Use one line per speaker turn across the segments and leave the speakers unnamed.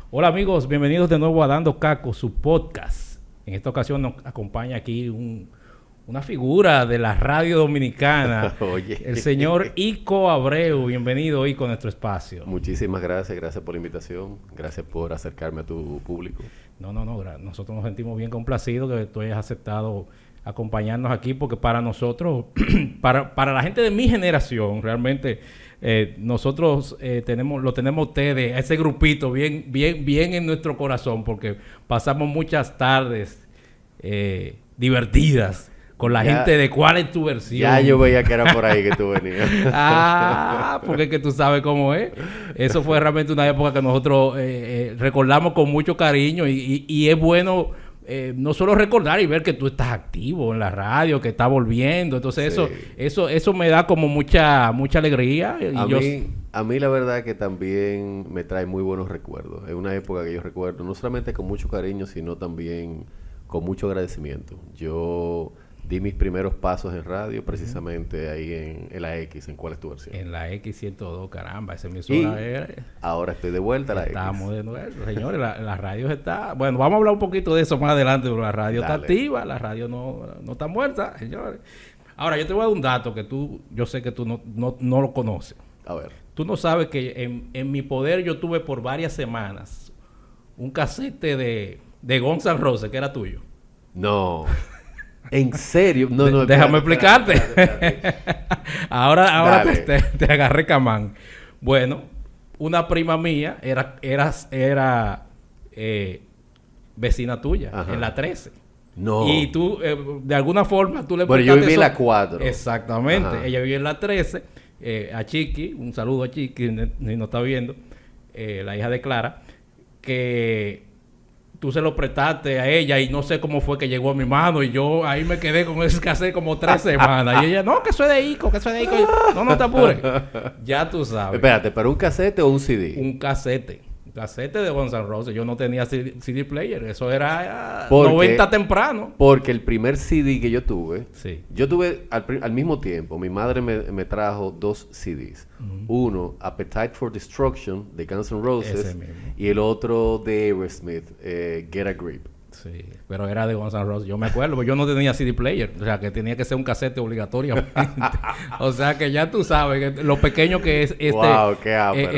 Hola amigos, bienvenidos de nuevo a Dando Caco, su podcast. En esta ocasión nos acompaña aquí una figura de la radio dominicana,
Oye,
el señor Ico Abreu. Bienvenido, Ico, a nuestro espacio.
muchísimas gracias, gracias por la invitación, gracias por acercarme a tu público.
No, nosotros nos sentimos bien complacidos que tú hayas aceptado acompañarnos aquí, porque para nosotros, para la gente de mi generación, realmente nosotros lo tenemos ustedes, ese grupito bien en nuestro corazón, porque pasamos muchas tardes divertidas con la
Ya,
gente de cuál es tu versión.
ya yo veía que era por ahí que tú venías.
Porque es que tú sabes cómo es. Eso fue realmente una época que nosotros recordamos con mucho cariño y es bueno no solo recordar y ver que tú estás activo en la radio, que estás volviendo. Entonces
Sí.
eso me da como mucha alegría.
A mí la verdad que también me trae muy buenos recuerdos. Es una época que yo recuerdo no solamente con mucho cariño, sino también con mucho agradecimiento. Yo di mis primeros pasos en radio precisamente ahí en la X, en ¿Cuál es tu versión?
En la X102, caramba, esa
Y
emisora era...
ahora estoy de vuelta a la
Estamos
X.
de nuevo, señores, la radio está... Bueno, vamos a hablar un poquito de eso más adelante, pero la radio está
Dale.
activa, la radio no está muerta, señores. Ahora, yo te voy a dar un dato que yo sé que tú no lo conoces.
A ver.
Tú no sabes que en mi poder yo tuve por varias semanas un casete de Guns N' Roses que era tuyo.
No. ¿En serio? No, no,
Déjame
espérate.
explicarte. Ahora
Dale.
te agarré camán. Bueno, una prima mía era vecina tuya,
Ajá.
en la 13.
No.
Y tú, de alguna forma, tú le
Bueno, yo viví en la 4.
Exactamente.
Ajá.
Ella vivía en la 13. A Chiqui, un saludo a Chiqui, si no está viendo, la hija de Clara, que tú se lo prestaste a ella y no sé cómo fue que llegó a mi mano y yo ahí me quedé con ese cassette como 3 semanas. Y ella, no, que eso es de Ico, que eso es de Ico. Y yo, no te apures. Ya tú sabes.
Espérate, ¿pero un casete o un CD?
Un casete. Casete de Guns N' Roses. Yo no tenía CD player. Eso era
Porque-
90 temprano.
Porque el primer CD que yo tuve,
Sí.
yo tuve al mismo tiempo, mi madre me trajo 2 CDs. Uno, Appetite for Destruction, de Guns N'
Ese
Roses,
mismo.
y el otro de Aerosmith, Get a Grip.
Sí, pero era de Guns N' Roses. Yo me acuerdo, porque yo no tenía CD player. O sea, que tenía que ser un casete obligatoriamente. O sea, que ya tú sabes que lo pequeño que es
Wow, qué ápero.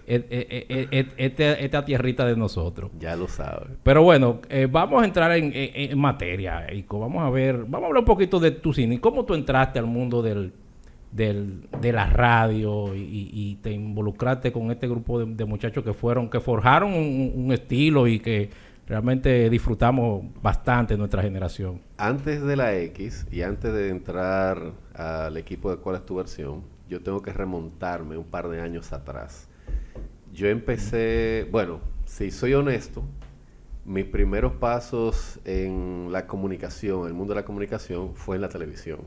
esta tierrita de nosotros.
Ya lo sabes.
Pero bueno, vamos a entrar en materia, Ico. Vamos a hablar un poquito de tu cine. ¿Cómo tú entraste al mundo de la radio y te involucraste con este grupo de muchachos que forjaron un estilo y que realmente disfrutamos bastante nuestra generación?
Antes de la X y antes de entrar al equipo de ¿Cuál es tu versión? Yo tengo que remontarme un par de años atrás. Yo empecé, bueno, si soy honesto, mis primeros pasos en la comunicación, en el mundo de la comunicación, fue en la televisión.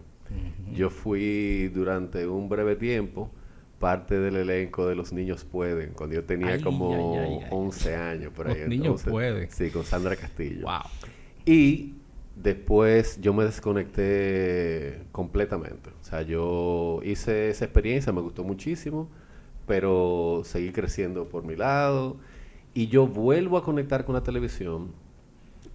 Yo fui durante un breve tiempo parte del elenco de Los Niños Pueden, cuando yo tenía
Ay,
como
ay, ay, ay.
11 años por ahí.
Los Niños Pueden.
Sí, con Sandra Castillo.
Wow.
Y después yo me desconecté completamente. O sea, yo hice esa experiencia, me gustó muchísimo, pero seguí creciendo por mi lado. Y yo vuelvo a conectar con la televisión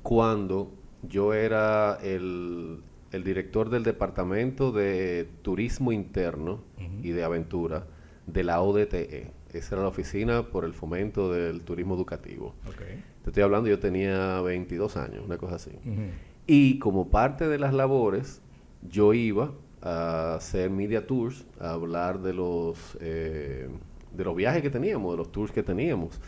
cuando yo era el director del Departamento de Turismo Interno y de Aventura de la ODTE. Esa era la Oficina por el Fomento del Turismo Educativo.
Okay.
Te estoy hablando, yo tenía 22 años, una cosa así.
Ujú.
Y como parte de las labores, yo iba a hacer media tours, a hablar de los viajes que teníamos, de los tours que teníamos.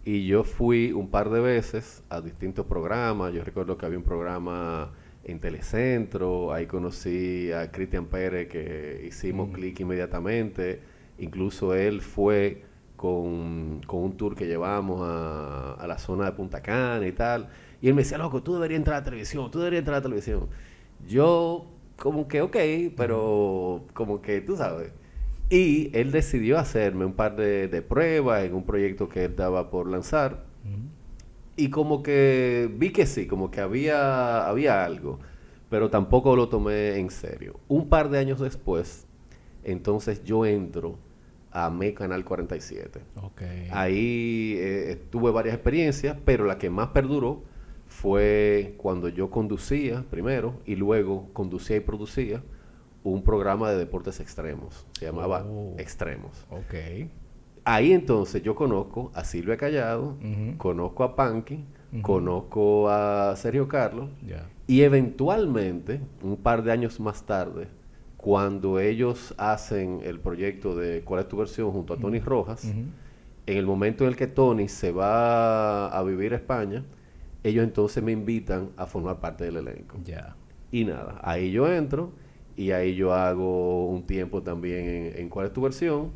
Y yo fui un par de veces a distintos programas. Yo recuerdo que había un programa en Telecentro, ahí conocí a Cristian Pérez, que hicimos clic inmediatamente. Incluso él fue con un tour que llevamos a la zona de Punta Cana y tal. Y él me decía, loco, tú deberías entrar a la televisión, tú deberías entrar a la televisión. Yo, como que, ok, pero como que, tú sabes. Y él decidió hacerme un par de pruebas en un proyecto que él estaba por lanzar. Y como que vi que sí, como que había algo, pero tampoco lo tomé en serio. Un par de años después, entonces yo entro a Mi Canal 47.
Ok.
Ahí tuve varias experiencias, pero la que más perduró fue cuando yo conducía primero y luego conducía y producía un programa de deportes extremos. Se llamaba Extremos.
Ok.
Ahí entonces yo conozco a Silvia Callado, conozco a Panky, conozco a Sergio Carlos, y eventualmente, un par de años más tarde, cuando ellos hacen el proyecto de ¿Cuál es tu versión? Junto a Tony Rojas, en el momento en el que Tony se va a vivir a España, ellos entonces me invitan a formar parte del elenco. Y nada, ahí yo entro y ahí yo hago un tiempo también en ¿Cuál es tu versión?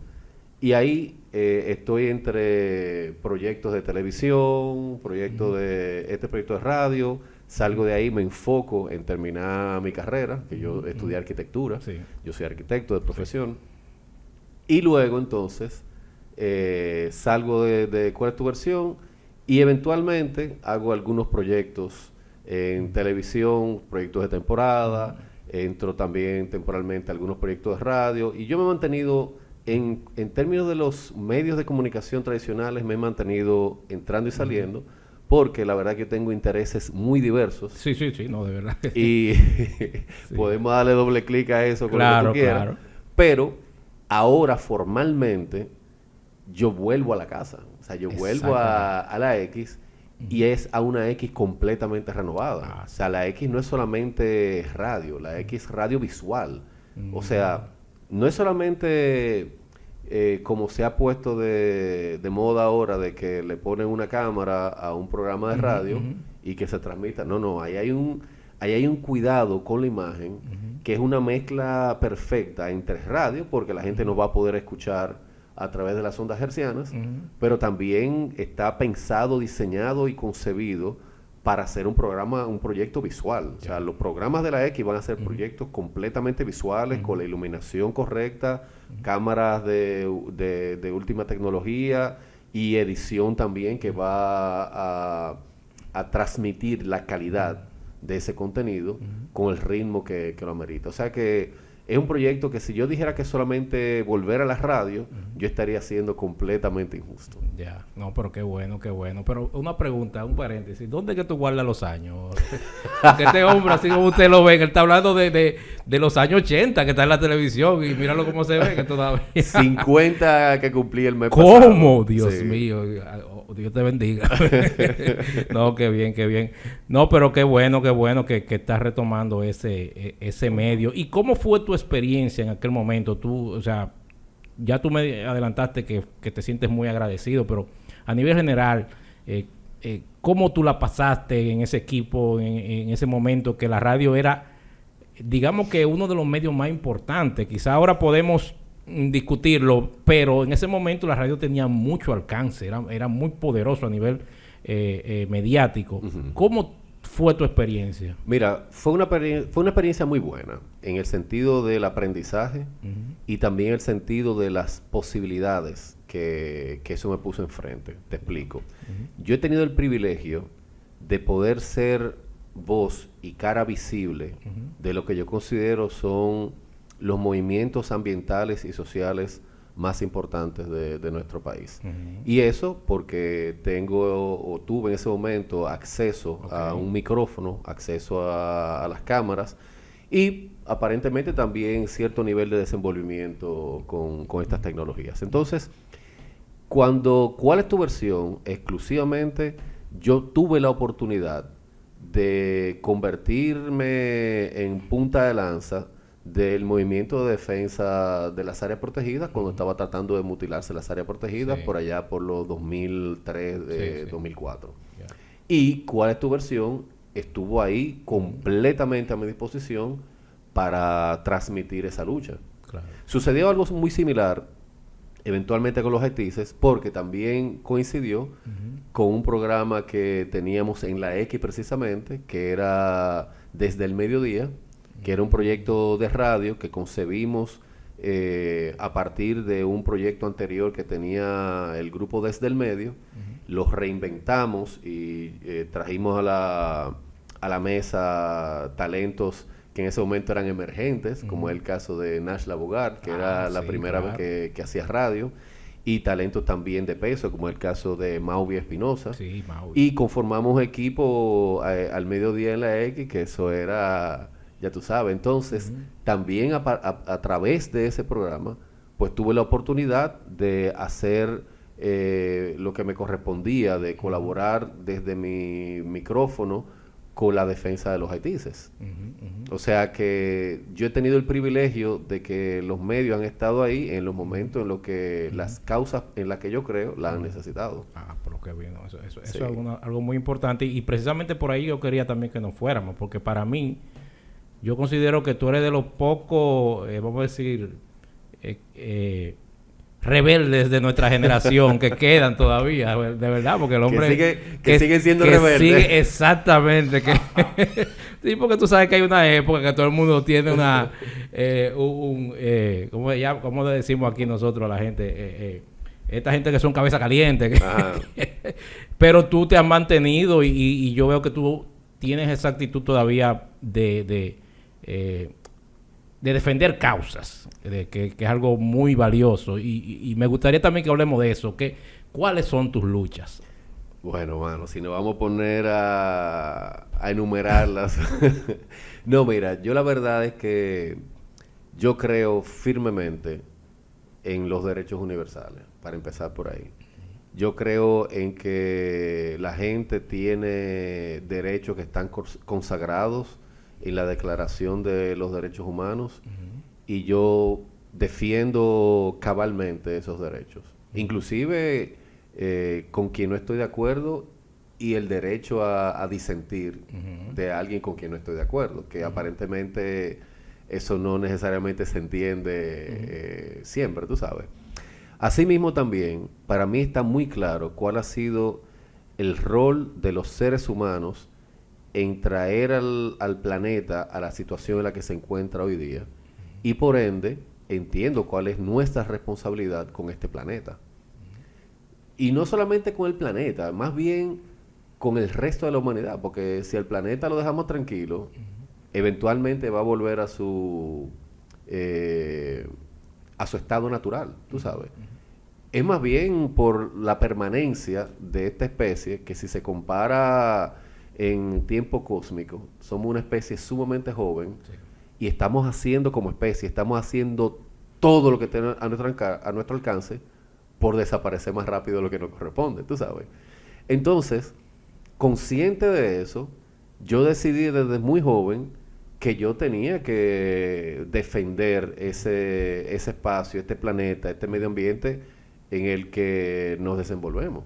Y ahí estoy entre proyectos de televisión, proyectos este proyecto de radio. Salgo de ahí, me enfoco en terminar mi carrera, que yo estudié arquitectura. Yo soy arquitecto de profesión. Y luego entonces salgo de ¿Cuál es tu versión? Y eventualmente hago algunos proyectos en televisión, proyectos de temporada. Entro también temporalmente a algunos proyectos de radio. Y yo me he mantenido... En términos de los medios de comunicación tradicionales, me he mantenido entrando y saliendo, porque la verdad que yo tengo intereses muy diversos.
Sí, no, de verdad.
Y podemos darle doble clic a eso con lo que tú quieras. Pero ahora formalmente yo vuelvo a la casa. O sea, yo vuelvo a la X y es a una X completamente renovada. O sea, la X no es solamente radio, la X es radio visual. O sea... No es solamente como se ha puesto de moda ahora de que le ponen una cámara a un programa de radio y que se transmita. No, ahí hay un cuidado con la imagen que es una mezcla perfecta entre radio, porque la gente nos va a poder escuchar a través de las ondas hercianas, pero también está pensado, diseñado y concebido para hacer un proyecto visual. O sea, los programas de la X van a ser proyectos completamente visuales, con la iluminación correcta, cámaras de última tecnología y edición también que va a transmitir la calidad de ese contenido con el ritmo que lo amerita. O sea que es un proyecto que si yo dijera que solamente volver a la radio, yo estaría siendo completamente injusto.
No, pero qué bueno. Pero una pregunta, un paréntesis. ¿Dónde es que tú guardas los años? Porque este hombre, así como usted lo ve, él está hablando de los años 80 que está en la televisión y míralo cómo se ve que todavía...
50 que cumplí el mes pasado.
¿Cómo? Dios mío. Dios te bendiga. No, qué bien. No, pero qué bueno que estás retomando ese medio. ¿Y cómo fue tu experiencia en aquel momento? Tú, o sea, ya tú me adelantaste que te sientes muy agradecido, pero a nivel general, ¿cómo tú la pasaste en ese equipo, en ese momento que la radio era, digamos que uno de los medios más importantes? Quizá ahora podemos discutirlo, pero en ese momento la radio tenía mucho alcance, era muy poderoso a nivel mediático. ¿Cómo fue tu experiencia?
Mira, fue una experiencia muy buena en el sentido del aprendizaje y también el sentido de las posibilidades que eso me puso enfrente. Te explico. Yo he tenido el privilegio de poder ser voz y cara visible de lo que yo considero son los movimientos ambientales y sociales más importantes de nuestro país. Y eso porque tuve en ese momento acceso a un micrófono, acceso a las cámaras y aparentemente también cierto nivel de desenvolvimiento con estas tecnologías. Entonces, ¿cuál es tu versión? Exclusivamente yo tuve la oportunidad de convertirme en punta de lanza del movimiento de defensa de las áreas protegidas cuando estaba tratando de mutilarse las áreas protegidas por allá por los 2003, 2004. Y ¿Cuál es tu versión? Estuvo ahí completamente a mi disposición para transmitir esa lucha. Sucedió algo muy similar eventualmente con los Haitises, porque también coincidió con un programa que teníamos en la X precisamente, que era Desde el Mediodía, que era un proyecto de radio que concebimos a partir de un proyecto anterior que tenía el grupo Desde el Medio. Los reinventamos y trajimos a la mesa talentos que en ese momento eran emergentes, como el caso de Nash Labogart, que era la primera vez que hacía radio. y talentos también de peso, como el caso de Mauvi Espinosa.
Sí, Maui.
Y conformamos equipo al mediodía en la X, que eso era, ya tú sabes. Entonces, también a través de ese programa, pues tuve la oportunidad de hacer lo que me correspondía, de colaborar desde mi micrófono con la defensa de los haitises. O sea que yo he tenido el privilegio de que los medios han estado ahí en los momentos en los que las causas en las que yo creo la han necesitado.
Ah, pero qué bien. ¿No? Eso
Sí.
es algo muy importante. Y precisamente por ahí yo quería también que nos fuéramos. Porque para mí, yo considero que tú eres de los pocos, vamos a decir, rebeldes de nuestra generación que quedan todavía, de verdad, porque el hombre
que sigue siendo
que
rebelde.
sigue exactamente que sí, porque tú sabes que hay una época que todo el mundo tiene una ¿cómo le decimos aquí nosotros a la gente? Esta gente que son cabeza caliente pero tú te has mantenido y yo veo que tú tienes esa actitud todavía de defender causas, que es algo muy valioso. Y me gustaría también que hablemos de eso. ¿Cuáles son tus luchas?
Bueno, mano, si nos vamos a poner a enumerarlas. No, mira, yo la verdad es que yo creo firmemente en los derechos universales, para empezar por ahí. Yo creo en que la gente tiene derechos que están consagrados en la Declaración de los Derechos Humanos y yo defiendo cabalmente esos derechos. Inclusive con quien no estoy de acuerdo y el derecho a disentir de alguien con quien no estoy de acuerdo, que aparentemente eso no necesariamente se entiende siempre, tú sabes. Asimismo también, para mí está muy claro cuál ha sido el rol de los seres humanos en traer al planeta a la situación en la que se encuentra hoy día. Y por ende, entiendo cuál es nuestra responsabilidad con este planeta. Y no solamente con el planeta, más bien con el resto de la humanidad, porque si el planeta lo dejamos tranquilo, eventualmente va a volver a su estado natural, tú sabes. Es más bien por la permanencia de esta especie, que si se compara en tiempo cósmico, somos una especie sumamente joven y estamos haciendo como especie, estamos haciendo todo lo que tenemos a nuestro alcance por desaparecer más rápido de lo que nos corresponde, tú sabes. Entonces, consciente de eso, yo decidí desde muy joven que yo tenía que defender ese espacio, este planeta, este medio ambiente en el que nos desenvolvemos.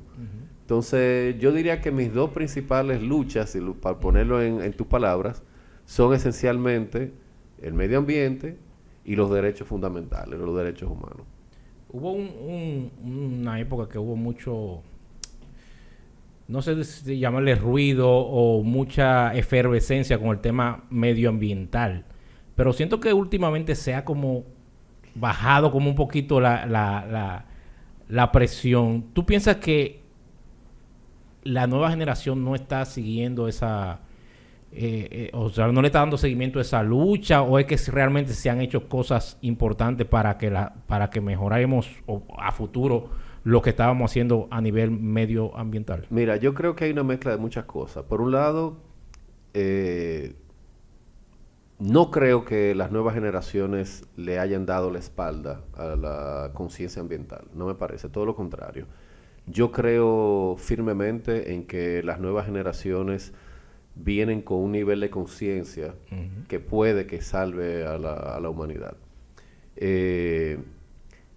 Entonces, yo diría que mis dos principales luchas, para ponerlo en tus palabras, son esencialmente el medio ambiente y los derechos fundamentales, los derechos humanos.
Hubo una época que hubo mucho, no sé si llamarle ruido o mucha efervescencia con el tema medioambiental, pero siento que últimamente se ha como bajado como un poquito la presión. ¿Tú piensas que la nueva generación no está siguiendo esa, o sea, no le está dando seguimiento a esa lucha, o es que realmente se han hecho cosas importantes para que mejoremos a futuro lo que estábamos haciendo a nivel medioambiental?
Mira, yo creo que hay una mezcla de muchas cosas. Por un lado, no creo que las nuevas generaciones le hayan dado la espalda a la conciencia ambiental. No me parece, todo lo contrario. Yo creo firmemente en que las nuevas generaciones vienen con un nivel de conciencia que puede que salve a la humanidad.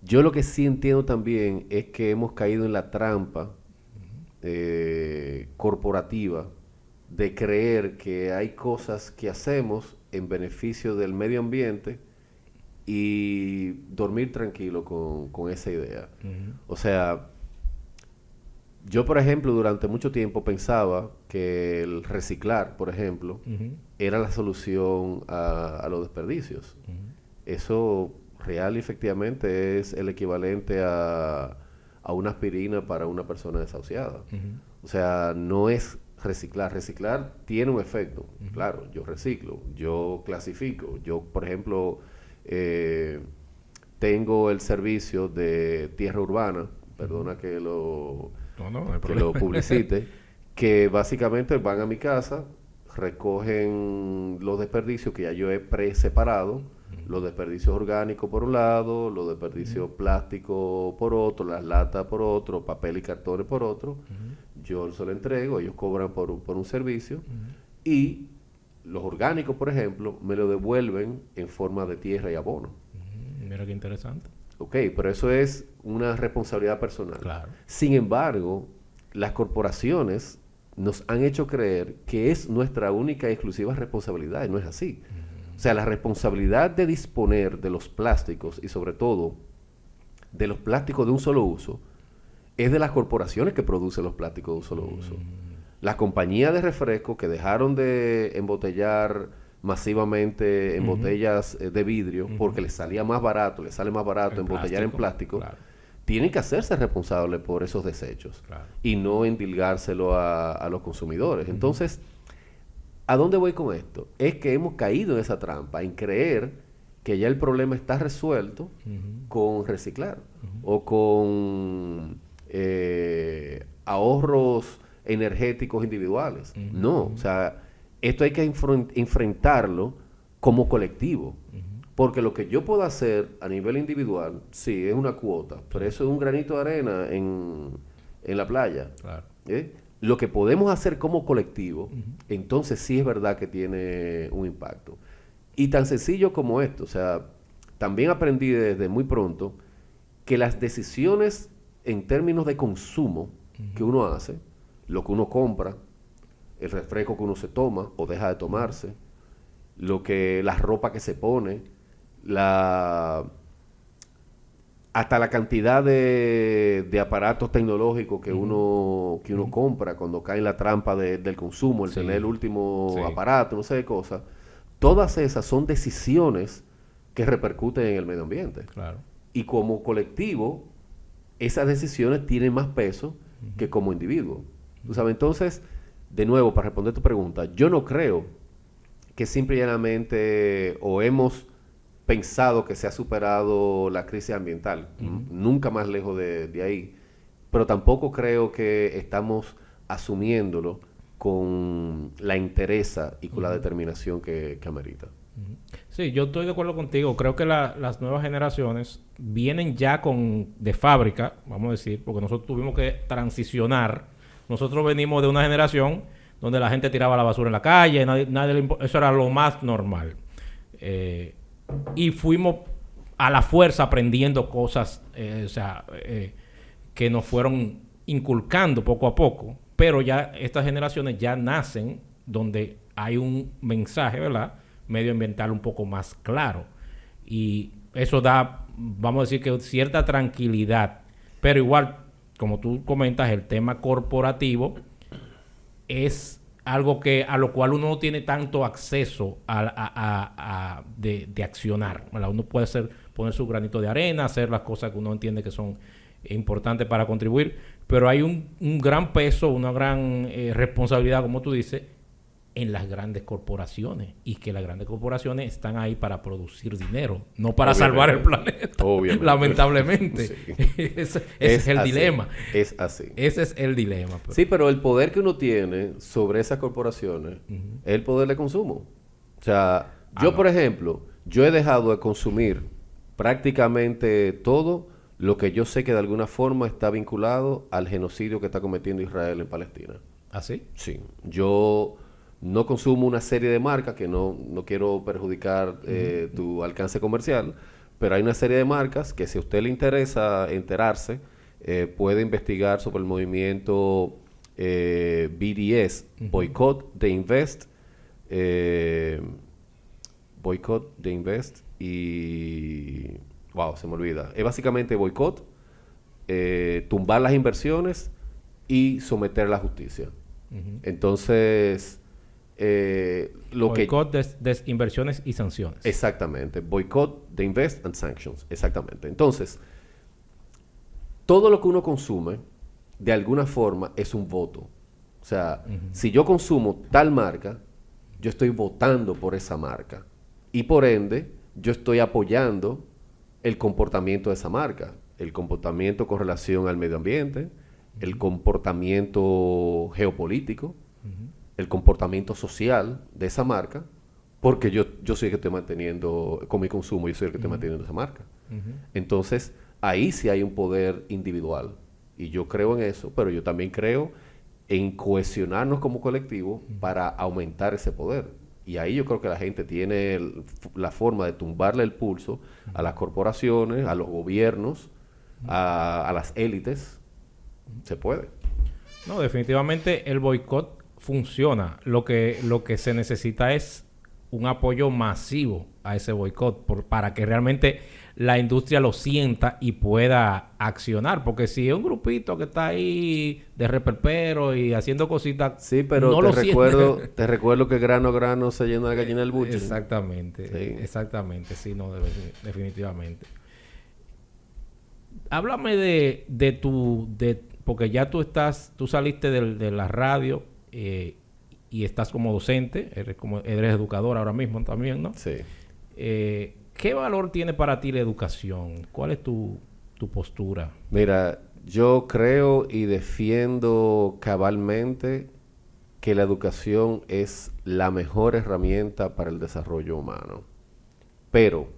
Yo lo que sí entiendo también es que hemos caído en la trampa corporativa de creer que hay cosas que hacemos en beneficio del medio ambiente y dormir tranquilo con esa idea. O sea, yo, por ejemplo, durante mucho tiempo pensaba que el reciclar, por ejemplo, era la solución a los desperdicios. Eso real y efectivamente es el equivalente a una aspirina para una persona desahuciada. O sea, no es reciclar. Reciclar tiene un efecto. Claro, yo reciclo, yo clasifico. Yo, por ejemplo, tengo el servicio de tierra urbana, perdona que
No hay
que lo
problema.
publicite, que básicamente van a mi casa, recogen los desperdicios que ya yo he pre-separado, los desperdicios orgánicos por un lado, los desperdicios plásticos por otro, las latas por otro, papel y cartones por otro. Yo se lo entrego, ellos cobran por un servicio y los orgánicos, por ejemplo, me lo devuelven en forma de tierra y abono.
Mira qué interesante.
Ok, pero eso es una responsabilidad personal.
Claro.
Sin embargo, las corporaciones nos han hecho creer que es nuestra única y exclusiva responsabilidad, y no es así. O sea, la responsabilidad de disponer de los plásticos y sobre todo de los plásticos de un solo uso es de las corporaciones que producen los plásticos de un solo uso. Las compañías de refresco que dejaron de embotellar masivamente en botellas de vidrio porque les salía más barato, les sale más barato embotellar en plástico,
claro.
tienen que hacerse responsables por esos desechos
Claro.
y no endilgárselo a los consumidores. Entonces, ¿a dónde voy con esto? Es que hemos caído en esa trampa, en creer que ya el problema está resuelto con reciclar o con ahorros energéticos individuales. No, o sea, esto hay que enfrentarlo como colectivo. Porque lo que yo puedo hacer a nivel individual, sí, es una cuota, pero eso es un granito de arena en la playa.
Claro.
Lo que podemos hacer como colectivo, entonces sí es verdad que tiene un impacto. Y tan sencillo como esto, o sea, también aprendí desde muy pronto que las decisiones en términos de consumo que uno hace, lo que uno compra, el refresco que uno se toma o deja de tomarse, la ropa que se pone, hasta la cantidad de aparatos tecnológicos que uno compra cuando cae en la trampa del consumo, el tener el último aparato, no sé qué cosa. Todas esas son decisiones que repercuten en el medio ambiente.
Claro.
Y como colectivo, esas decisiones tienen más peso que como individuo. ¿Tú sabes? Entonces, de nuevo, para responder tu pregunta, yo no creo que simple y llanamente o hemos pensado que se ha superado la crisis ambiental. Nunca más lejos de ahí. Pero tampoco creo que estamos asumiéndolo con la entereza y con la determinación que amerita.
Sí, yo estoy de acuerdo contigo. Creo que las nuevas generaciones vienen ya de fábrica, vamos a decir, porque nosotros tuvimos que transicionar. Nosotros venimos de una generación donde la gente tiraba la basura en la calle, eso era lo más normal. Y fuimos a la fuerza aprendiendo cosas, que nos fueron inculcando poco a poco. Pero ya estas generaciones ya nacen donde hay un mensaje, ¿verdad?, medioambiental un poco más claro. Y eso da, vamos a decir, que cierta tranquilidad. Pero igual, como tú comentas, el tema corporativo es algo a lo cual uno no tiene tanto acceso de accionar, ¿verdad? Uno puede poner su granito de arena, hacer las cosas que uno entiende que son importantes para contribuir, pero hay un gran peso, una gran responsabilidad, como tú dices, en las grandes corporaciones, y que las grandes corporaciones están ahí para producir dinero, no para salvar el planeta. Obviamente. Lamentablemente. Sí. Ese es el dilema.
Es así.
Ese es el dilema.
Pero. Sí, pero el poder que uno tiene sobre esas corporaciones es el poder de consumo. O sea, yo, por ejemplo, yo he dejado de consumir prácticamente todo lo que yo sé que de alguna forma está vinculado al genocidio que está cometiendo Israel en Palestina.
¿Ah, sí?
Sí. Yo no consumo una serie de marcas, que no quiero perjudicar tu alcance comercial, pero hay una serie de marcas que si a usted le interesa enterarse, puede investigar sobre el movimiento BDS, Boycott, Divest, Boycott, Divest y... Wow, se me olvida. Es básicamente boicot, tumbar las inversiones y someter a la justicia. Entonces...
boicot, desinversiones y sanciones.
Exactamente. Boicot, Divest and Sanctions. Exactamente. Entonces, todo lo que uno consume, de alguna forma, es un voto. O sea, si yo consumo tal marca, yo estoy votando por esa marca. Y por ende, yo estoy apoyando el comportamiento de esa marca, el comportamiento con relación al medio ambiente, el comportamiento geopolítico, el comportamiento social de esa marca, porque yo soy el que estoy manteniendo, con mi consumo, yo soy el que estoy manteniendo esa marca. Entonces, ahí sí hay un poder individual. Y yo creo en eso, pero yo también creo en cohesionarnos como colectivo para aumentar ese poder. Y ahí yo creo que la gente tiene la forma de tumbarle el pulso a las corporaciones, a los gobiernos, a las élites. Se puede.
No, definitivamente el boicot funciona. Lo que se necesita es un apoyo masivo a ese boicot para que realmente la industria lo sienta y pueda accionar. Porque si es un grupito que está ahí de reperpero y haciendo cositas,
sí, pero
no
te recuerdo que grano a grano se llena la gallina del buche.
Exactamente,
sí.
Exactamente, sí, no, definitivamente. Háblame porque ya tú saliste de la radio y estás como docente, eres educador ahora mismo también, ¿no?
Sí.
¿Qué valor tiene para ti la educación? ¿Cuál es tu postura?
Mira, yo creo y defiendo cabalmente que la educación es la mejor herramienta para el desarrollo humano. Pero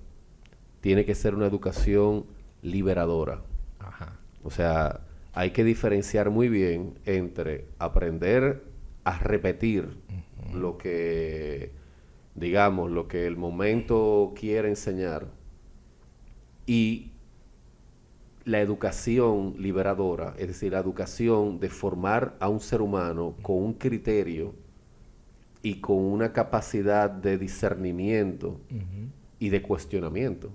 tiene que ser una educación liberadora.
Ajá.
O sea, hay que diferenciar muy bien entre aprender a repetir lo que, digamos, lo que el momento quiere enseñar y la educación liberadora, es decir, la educación de formar a un ser humano con un criterio y con una capacidad de discernimiento y de cuestionamiento.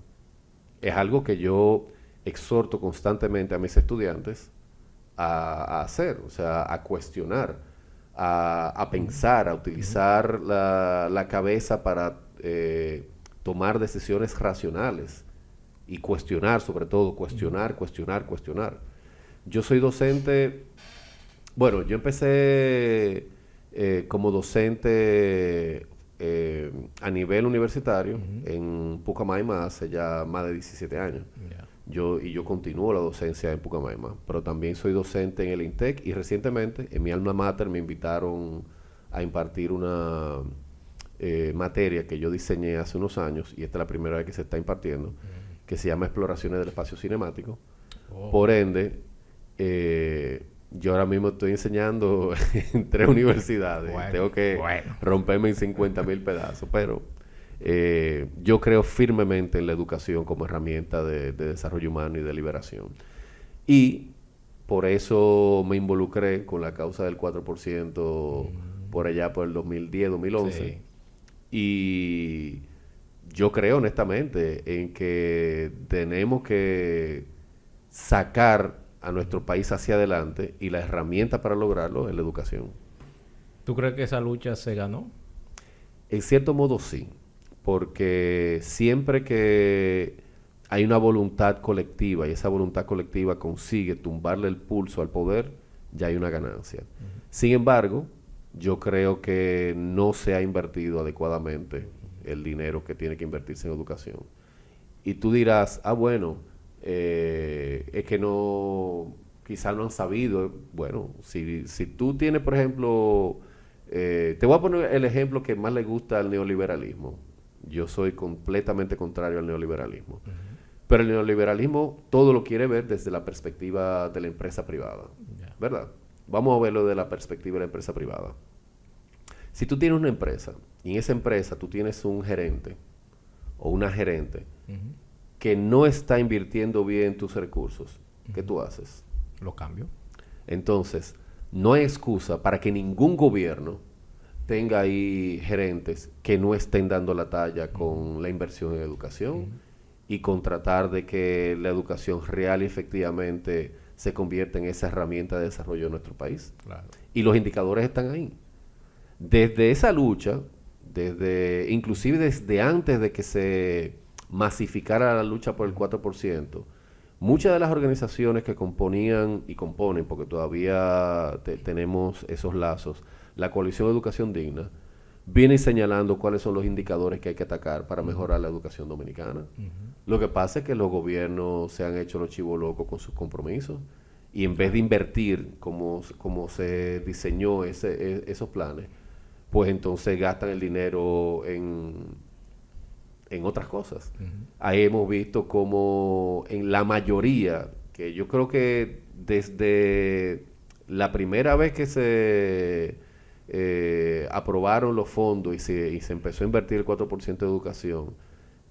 Es algo que yo exhorto constantemente a mis estudiantes a hacer, o sea, a cuestionar, a pensar, a utilizar la cabeza para tomar decisiones racionales y cuestionar, sobre todo, cuestionar. Yo soy docente, bueno, yo empecé como docente a nivel universitario en Pucamaima hace ya más de 17 años.
Yeah.
Yo continúo la docencia en Pucamaima, pero también soy docente en el INTEC y recientemente en mi alma mater me invitaron a impartir una materia que yo diseñé hace unos años y esta es la primera vez que se está impartiendo, que se llama Exploraciones del Espacio Cinemático. Por ende, yo ahora mismo estoy enseñando en 3 universidades.
Bueno,
tengo que romperme en 50,000 pedazos, pero yo creo firmemente en la educación como herramienta de desarrollo humano y de liberación. Y por eso me involucré con la causa del 4% por allá por el 2010, 2011. Sí. Y yo creo honestamente en que tenemos que sacar a nuestro país hacia adelante y la herramienta para lograrlo es la educación.
¿Tú crees que esa lucha se ganó?
En cierto modo sí, porque siempre que hay una voluntad colectiva y esa voluntad colectiva consigue tumbarle el pulso al poder, ya hay una ganancia. Sin embargo, yo creo que no se ha invertido adecuadamente el dinero que tiene que invertirse en educación. Y tú dirás, bueno, es que no, quizás no han sabido. Bueno, si tú tienes, por ejemplo, te voy a poner el ejemplo que más le gusta al neoliberalismo. Yo soy completamente contrario al neoliberalismo. Pero el neoliberalismo todo lo quiere ver desde la perspectiva de la empresa privada. ¿Verdad? Vamos a verlo de la perspectiva de la empresa privada. Si tú tienes una empresa y en esa empresa tú tienes un gerente o una gerente que no está invirtiendo bien tus recursos, ¿qué tú haces?
Lo cambio.
Entonces, no hay excusa para que ningún gobierno tenga ahí gerentes que no estén dando la talla con la inversión en educación y con tratar de que la educación real y efectivamente se convierta en esa herramienta de desarrollo de nuestro país.
Claro.
Y los indicadores están ahí. Desde esa lucha, inclusive desde antes de que se masificara la lucha por el 4%, muchas de las organizaciones que componían y componen, porque todavía tenemos esos lazos, la Coalición de Educación Digna, viene señalando cuáles son los indicadores que hay que atacar para mejorar la educación dominicana. Lo que pasa es que los gobiernos se han hecho los chivos locos con sus compromisos y en vez de invertir como se diseñó esos planes, pues entonces gastan el dinero en otras cosas. Ahí hemos visto como en la mayoría, que yo creo que desde la primera vez que se aprobaron los fondos y se empezó a invertir el 4% de educación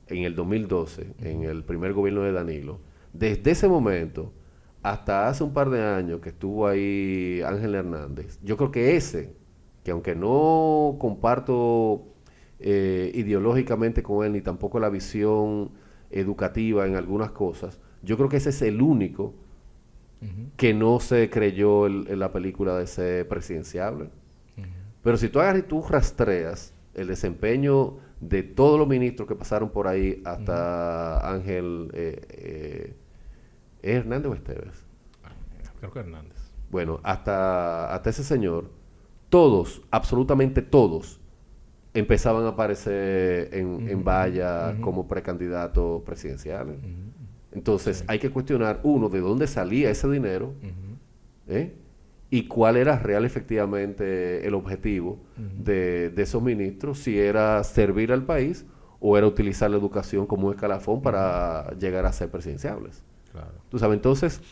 en el 2012, en el primer gobierno de Danilo, desde ese momento hasta hace un par de años que estuvo ahí Ángel Hernández, yo creo que que aunque no comparto ideológicamente con él, ni tampoco la visión educativa en algunas cosas, yo creo que ese es el único que no se creyó en la película de ser presidenciable. Pero si tú agarras y tú rastreas el desempeño de todos los ministros que pasaron por ahí hasta Ángel, ¿es Hernández o Esteves?
Creo que Hernández.
Bueno, hasta ese señor, todos, absolutamente todos, empezaban a aparecer en valla como precandidatos presidenciales. Entonces, hay que cuestionar, uno, de dónde salía ese dinero, y cuál era real efectivamente el objetivo de esos ministros, si era servir al país o era utilizar la educación como un escalafón para llegar a ser presidenciables.
Claro.
Tú sabes, entonces,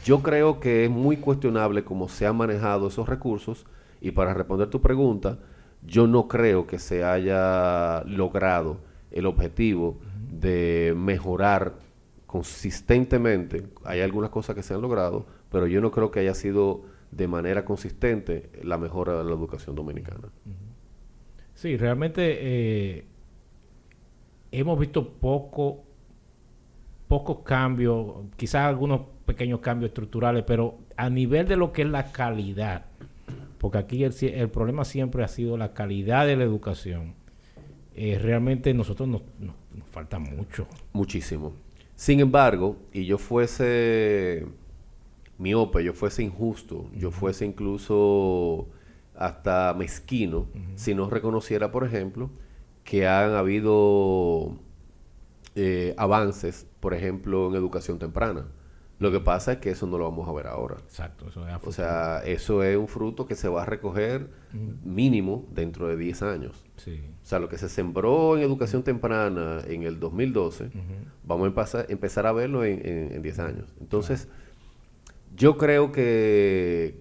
yo creo que es muy cuestionable cómo se han manejado esos recursos, y para responder tu pregunta, yo no creo que se haya logrado el objetivo de mejorar consistentemente. Hay algunas cosas que se han logrado, pero yo no creo que haya sido de manera consistente la mejora de la educación dominicana.
Sí, realmente hemos visto pocos cambios, quizás algunos pequeños cambios estructurales, pero a nivel de lo que es la calidad, porque aquí el problema siempre ha sido la calidad de la educación. Realmente nosotros nos falta mucho.
Muchísimo. Sin embargo, y yo fuese miope, yo fuese injusto, yo fuese incluso hasta mezquino, si no reconociera, por ejemplo, que han habido avances, por ejemplo, en educación temprana. Lo que pasa es que eso no lo vamos a ver ahora.
Exacto. Eso es a futuro.
O sea, eso es un fruto que se va a recoger mínimo dentro de 10 años.
Sí.
O sea, lo que se sembró en educación temprana en el 2012, vamos a empezar a verlo en 10 años. Entonces, yo creo que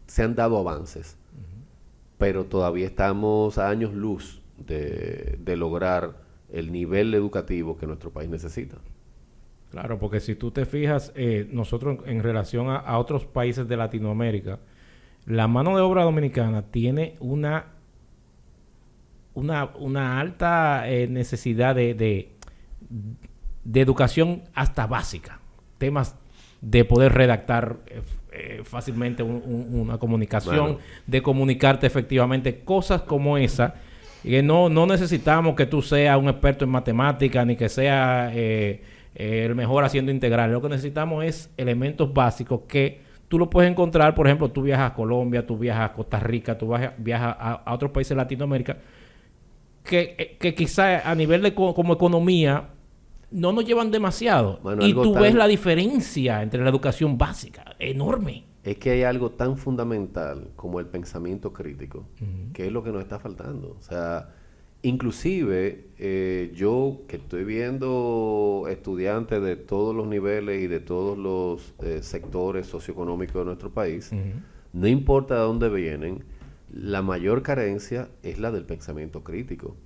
se han dado avances, pero todavía estamos a años luz de lograr el nivel educativo que nuestro país necesita.
Claro, porque si tú te fijas, nosotros en relación a otros países de Latinoamérica, la mano de obra dominicana tiene una alta necesidad de educación hasta básica. Temas de poder redactar fácilmente una comunicación, bueno, de comunicarte efectivamente, cosas como esa. Y no necesitamos que tú seas un experto en matemáticas, ni que seas el mejor haciendo integrales. Lo que necesitamos es elementos básicos que tú lo puedes encontrar. Por ejemplo, tú viajas a Colombia, tú viajas a Costa Rica, tú viajas a otros países de Latinoamérica, que quizá a nivel de como economía no nos llevan demasiado. Bueno, y tú ves la diferencia entre la educación básica, enorme.
Es que hay algo tan fundamental como el pensamiento crítico, que es lo que nos está faltando. O sea, inclusive yo que estoy viendo estudiantes de todos los niveles y de todos los sectores socioeconómicos de nuestro país, no importa de dónde vienen, la mayor carencia es la del pensamiento crítico.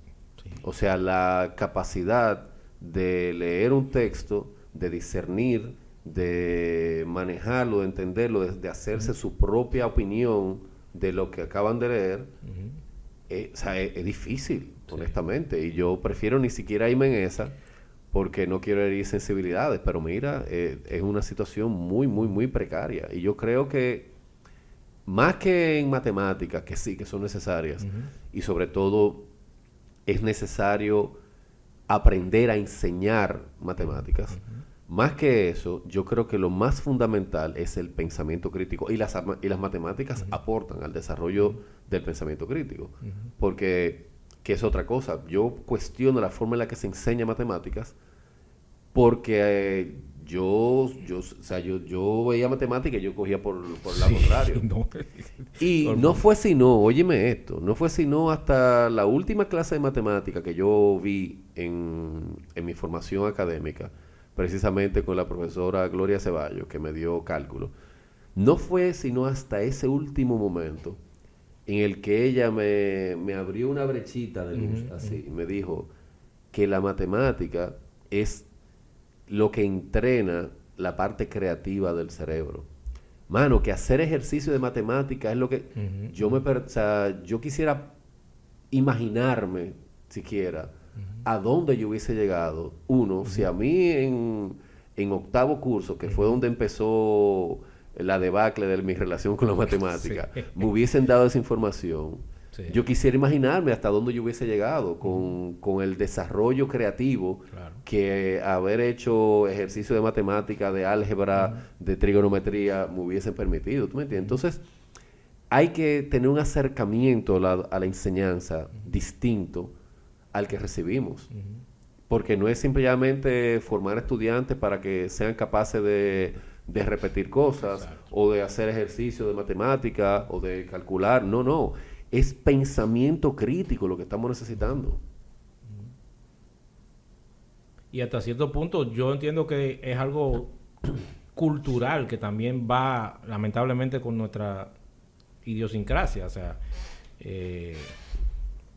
Sí. O sea, la capacidad de leer un texto, de discernir, de manejarlo, de entenderlo, de hacerse su propia opinión de lo que acaban de leer, o sea, es difícil, honestamente. Y yo prefiero ni siquiera irme en esa, porque no quiero herir sensibilidades. Pero mira, es una situación muy, muy, muy precaria. Y yo creo que, más que en matemáticas, que sí, que son necesarias, y sobre todo es necesario aprender a enseñar matemáticas, Más que eso, yo creo que lo más fundamental es el pensamiento crítico y las matemáticas aportan al desarrollo del pensamiento crítico. Porque, que es otra cosa, yo cuestiono la forma en la que se enseña matemáticas porque yo veía matemáticas y yo cogía por el lado contrario.
No.
Y no fue sino, óyeme esto, no fue sino hasta la última clase de matemática que yo vi en mi formación académica, precisamente con la profesora Gloria Ceballos, que me dio cálculo. No fue sino hasta ese último momento en el que ella me abrió una brechita de luz, así, y me dijo que la matemática es lo que entrena la parte creativa del cerebro. Mano, que hacer ejercicio de matemática es lo que o sea, yo quisiera imaginarme siquiera a dónde yo hubiese llegado. Uno, si a mí en octavo curso, que fue donde empezó la debacle de mi relación con la matemática, me hubiesen dado esa información. Yo quisiera imaginarme hasta dónde yo hubiese llegado con el desarrollo creativo que haber hecho ejercicio de matemática, de álgebra, de trigonometría me hubiesen permitido. ¿Tú me entiendes? Entonces, hay que tener un acercamiento a la enseñanza distinto al que recibimos. Porque no es simplemente formar estudiantes para que sean capaces de repetir cosas o de hacer ejercicio de matemática o de calcular. No, no. Es pensamiento crítico lo que estamos necesitando.
Y hasta cierto punto yo entiendo que es algo cultural que también va lamentablemente con nuestra idiosincrasia. O sea,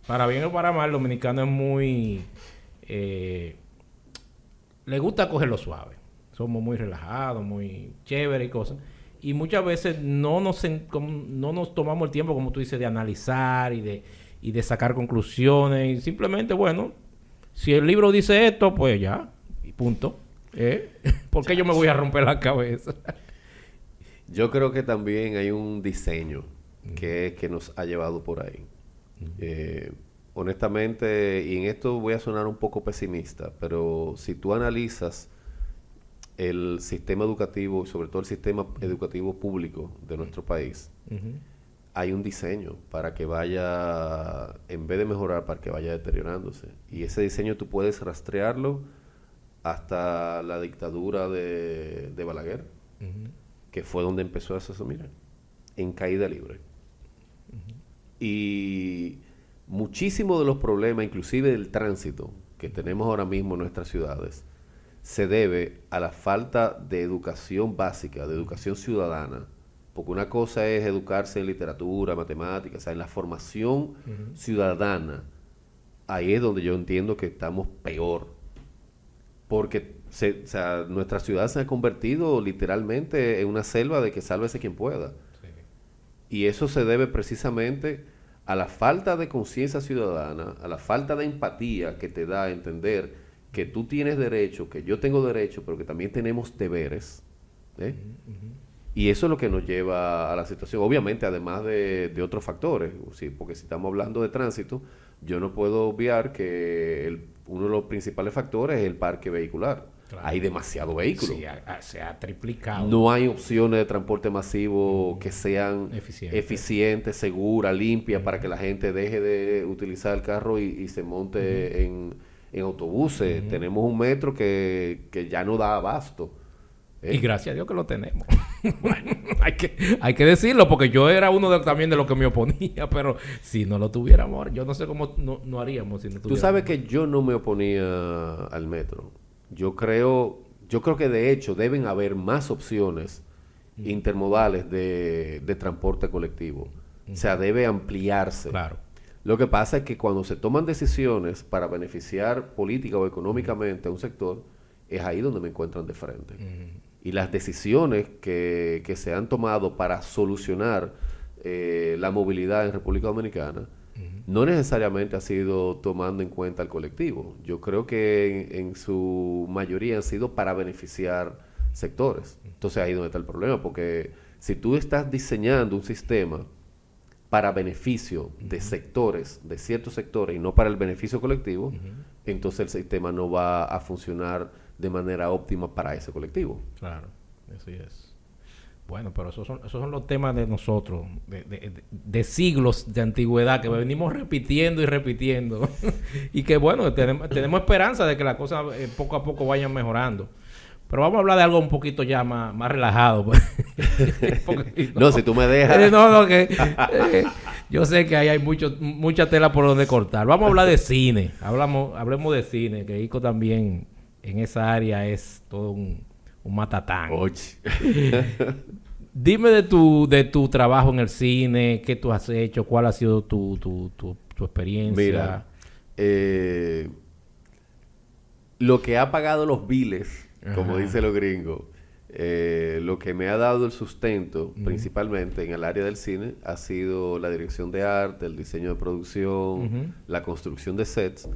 para bien o para mal, el dominicano es muy... le gusta cogerlo suave. Somos muy relajados, muy chéveres y cosas. Y muchas veces no nos tomamos el tiempo, como tú dices, de analizar y de sacar conclusiones. Y simplemente, bueno, si el libro dice esto, pues ya, y punto. ¿Por qué yo me voy a romper la cabeza?
Yo creo que también hay un diseño que nos ha llevado por ahí. Honestamente, y en esto voy a sonar un poco pesimista, pero si tú analizas el sistema educativo, sobre todo el sistema educativo público de nuestro país, hay un diseño para que vaya, en vez de mejorar, para que vaya deteriorándose. Y ese diseño tú puedes rastrearlo hasta la dictadura de Balaguer, que fue donde empezó eso, mira, en caída libre. Y muchísimos de los problemas, inclusive del tránsito que tenemos ahora mismo en nuestras ciudades, se debe a la falta de educación básica, de educación ciudadana. Porque una cosa es educarse en literatura, matemáticas, o sea, en la formación ciudadana. Ahí es donde yo entiendo que estamos peor. Porque o sea, nuestra ciudad se ha convertido literalmente en una selva de que sálvese quien pueda. Sí. Y eso se debe precisamente a la falta de conciencia ciudadana, a la falta de empatía que te da a entender que tú tienes derecho, que yo tengo derecho, pero que también tenemos deberes. Y eso es lo que nos lleva a la situación. Obviamente, además de otros factores. Sí, porque si estamos hablando de tránsito, yo no puedo obviar que uno de los principales factores es el parque vehicular. Claro. Hay demasiado vehículo.
Sí, se ha triplicado.
No hay opciones de transporte masivo que sean eficientes, seguras, limpias, para que la gente deje de utilizar el carro y se monte en autobuses. Tenemos un metro que ya no da abasto.
Y gracias a Dios que lo tenemos. Bueno, hay que decirlo, porque yo era uno también de los que me oponía, pero si no lo tuviéramos, yo no sé cómo no haríamos si no tuviéramos.
Tú sabes que yo no me oponía al metro. Yo creo que de hecho deben haber más opciones intermodales de transporte colectivo. O sea, debe ampliarse.
Claro.
Lo que pasa es que cuando se toman decisiones para beneficiar política o económicamente a un sector, es ahí donde me encuentran de frente. Y las decisiones que se han tomado para solucionar la movilidad en República Dominicana no necesariamente ha sido tomando en cuenta al colectivo. Yo creo que en su mayoría han sido para beneficiar sectores. Entonces ahí es donde está el problema, porque si tú estás diseñando un sistema para beneficio de sectores, de ciertos sectores, y no para el beneficio colectivo, entonces el sistema no va a funcionar de manera óptima para ese colectivo.
Claro, así es. Bueno, pero esos son los temas de nosotros, de siglos de antigüedad, que venimos repitiendo y repitiendo. Y que bueno, tenemos esperanza de que las cosas poco a poco vayan mejorando. Pero vamos a hablar de algo un poquito ya más relajado.
No, si tú me dejas.
Yo sé que ahí hay mucha tela por donde cortar. Vamos a hablar de cine. Hablemos de cine, que Ico también en esa área es todo un matatán.
Oye.
Dime de tu trabajo en el cine, qué tú has hecho, cuál ha sido tu experiencia.
Mira, lo que ha pagado los biles, como dicen los gringos, lo que me ha dado el sustento, principalmente en el área del cine, ha sido la dirección de arte, el diseño de producción, la construcción de sets.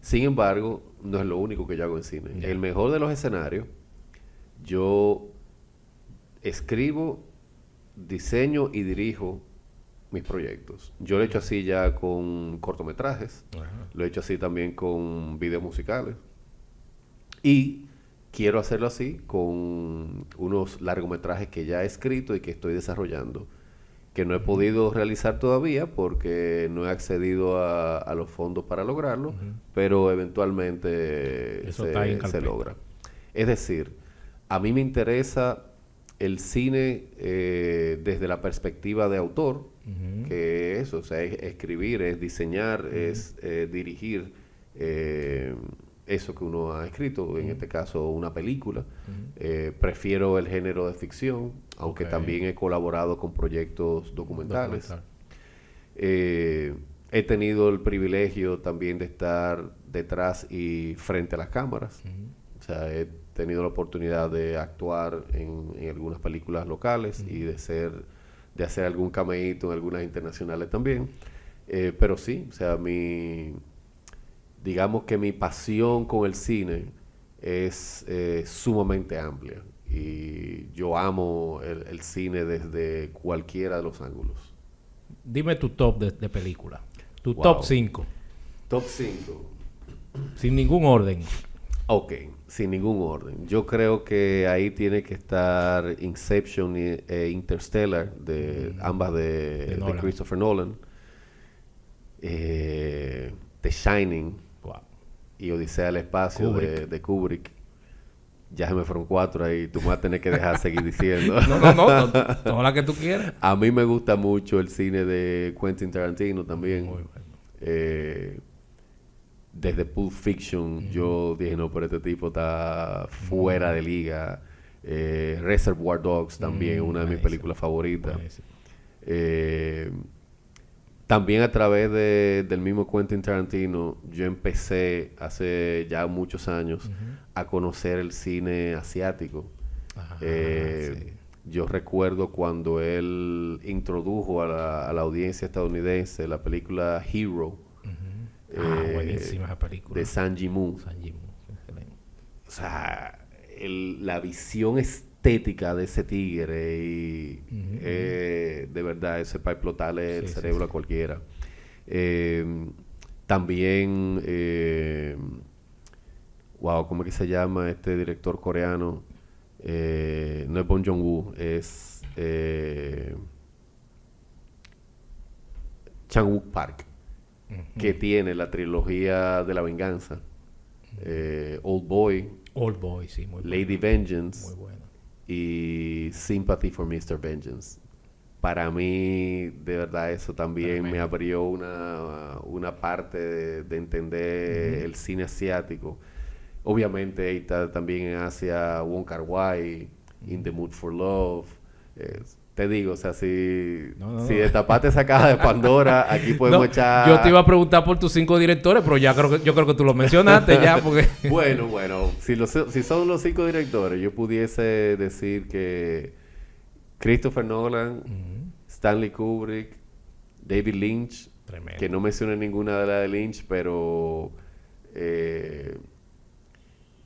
Sin embargo, no es lo único que yo hago en cine.
Yeah.
El mejor de los escenarios, yo escribo, diseño y dirijo mis proyectos. Yo lo he hecho así ya con cortometrajes, lo he hecho así también con videos musicales y quiero hacerlo así con unos largometrajes que ya he escrito y que estoy desarrollando, que no he podido realizar todavía porque no he accedido a los fondos para lograrlo, pero eventualmente se logra. Es decir, a mí me interesa el cine desde la perspectiva de autor, que eso, o sea, es escribir, es diseñar, es dirigir eso que uno ha escrito, en este caso una película. Prefiero el género de ficción, aunque también he colaborado con proyectos documentales. He tenido el privilegio también de estar detrás y frente a las cámaras. O sea, he tenido la oportunidad de actuar en algunas películas locales y de hacer algún cameíto en algunas internacionales también. Pero sí, o sea, digamos que mi pasión con el cine es sumamente amplia. Y yo amo el cine desde cualquiera de los ángulos.
Dime tu top de película. Tu top 5.
Top 5.
Sin ningún orden.
Ok, sin ningún orden. Yo creo que ahí tiene que estar Inception e Interstellar, ambas de Christopher Nolan. The Shining y Odisea del Espacio de Kubrick. Ya se me fueron 4 ahí. Tú me vas a tener que dejar seguir diciendo.
No, toda la que tú quieras.
A mí me gusta mucho el cine de Quentin Tarantino también.
Muy bueno.
Desde Pulp Fiction yo dije, no, pero este tipo está fuera de liga. Reservoir Dogs también, una de mis películas favoritas. También a través del mismo Quentin Tarantino, yo empecé hace ya muchos años a conocer el cine asiático. Sí. Yo recuerdo cuando él introdujo a la audiencia estadounidense la película Hero.
Buenísima esa película.
De Zhang Yimou.
Excelente.
O sea, la visión estética de ese tigre y de verdad, eso es para explotarle el cerebro a cualquiera. También, ¿cómo es que se llama este director coreano? No es Bong Joon-ho, es Chan-wook Park, que tiene la trilogía de la venganza, Old Boy,
sí, muy
Lady Vengeance,
muy bueno,
y Sympathy for Mr. Vengeance. Para mí, de verdad, eso también me abrió una parte de entender el cine asiático. Obviamente, ahí está también en Asia Wong Kar-wai, In the Mood for Love. Te digo, o sea, si destapaste esa caja de Pandora, aquí podemos echar...
Yo te iba a preguntar por tus 5 directores, pero yo creo que tú lo mencionaste ya, porque...
Bueno, si son los 5 directores, yo pudiese decir que Christopher Nolan, Stanley Kubrick, David Lynch,
Tremendo.
Que no mencioné ninguna de las de Lynch, pero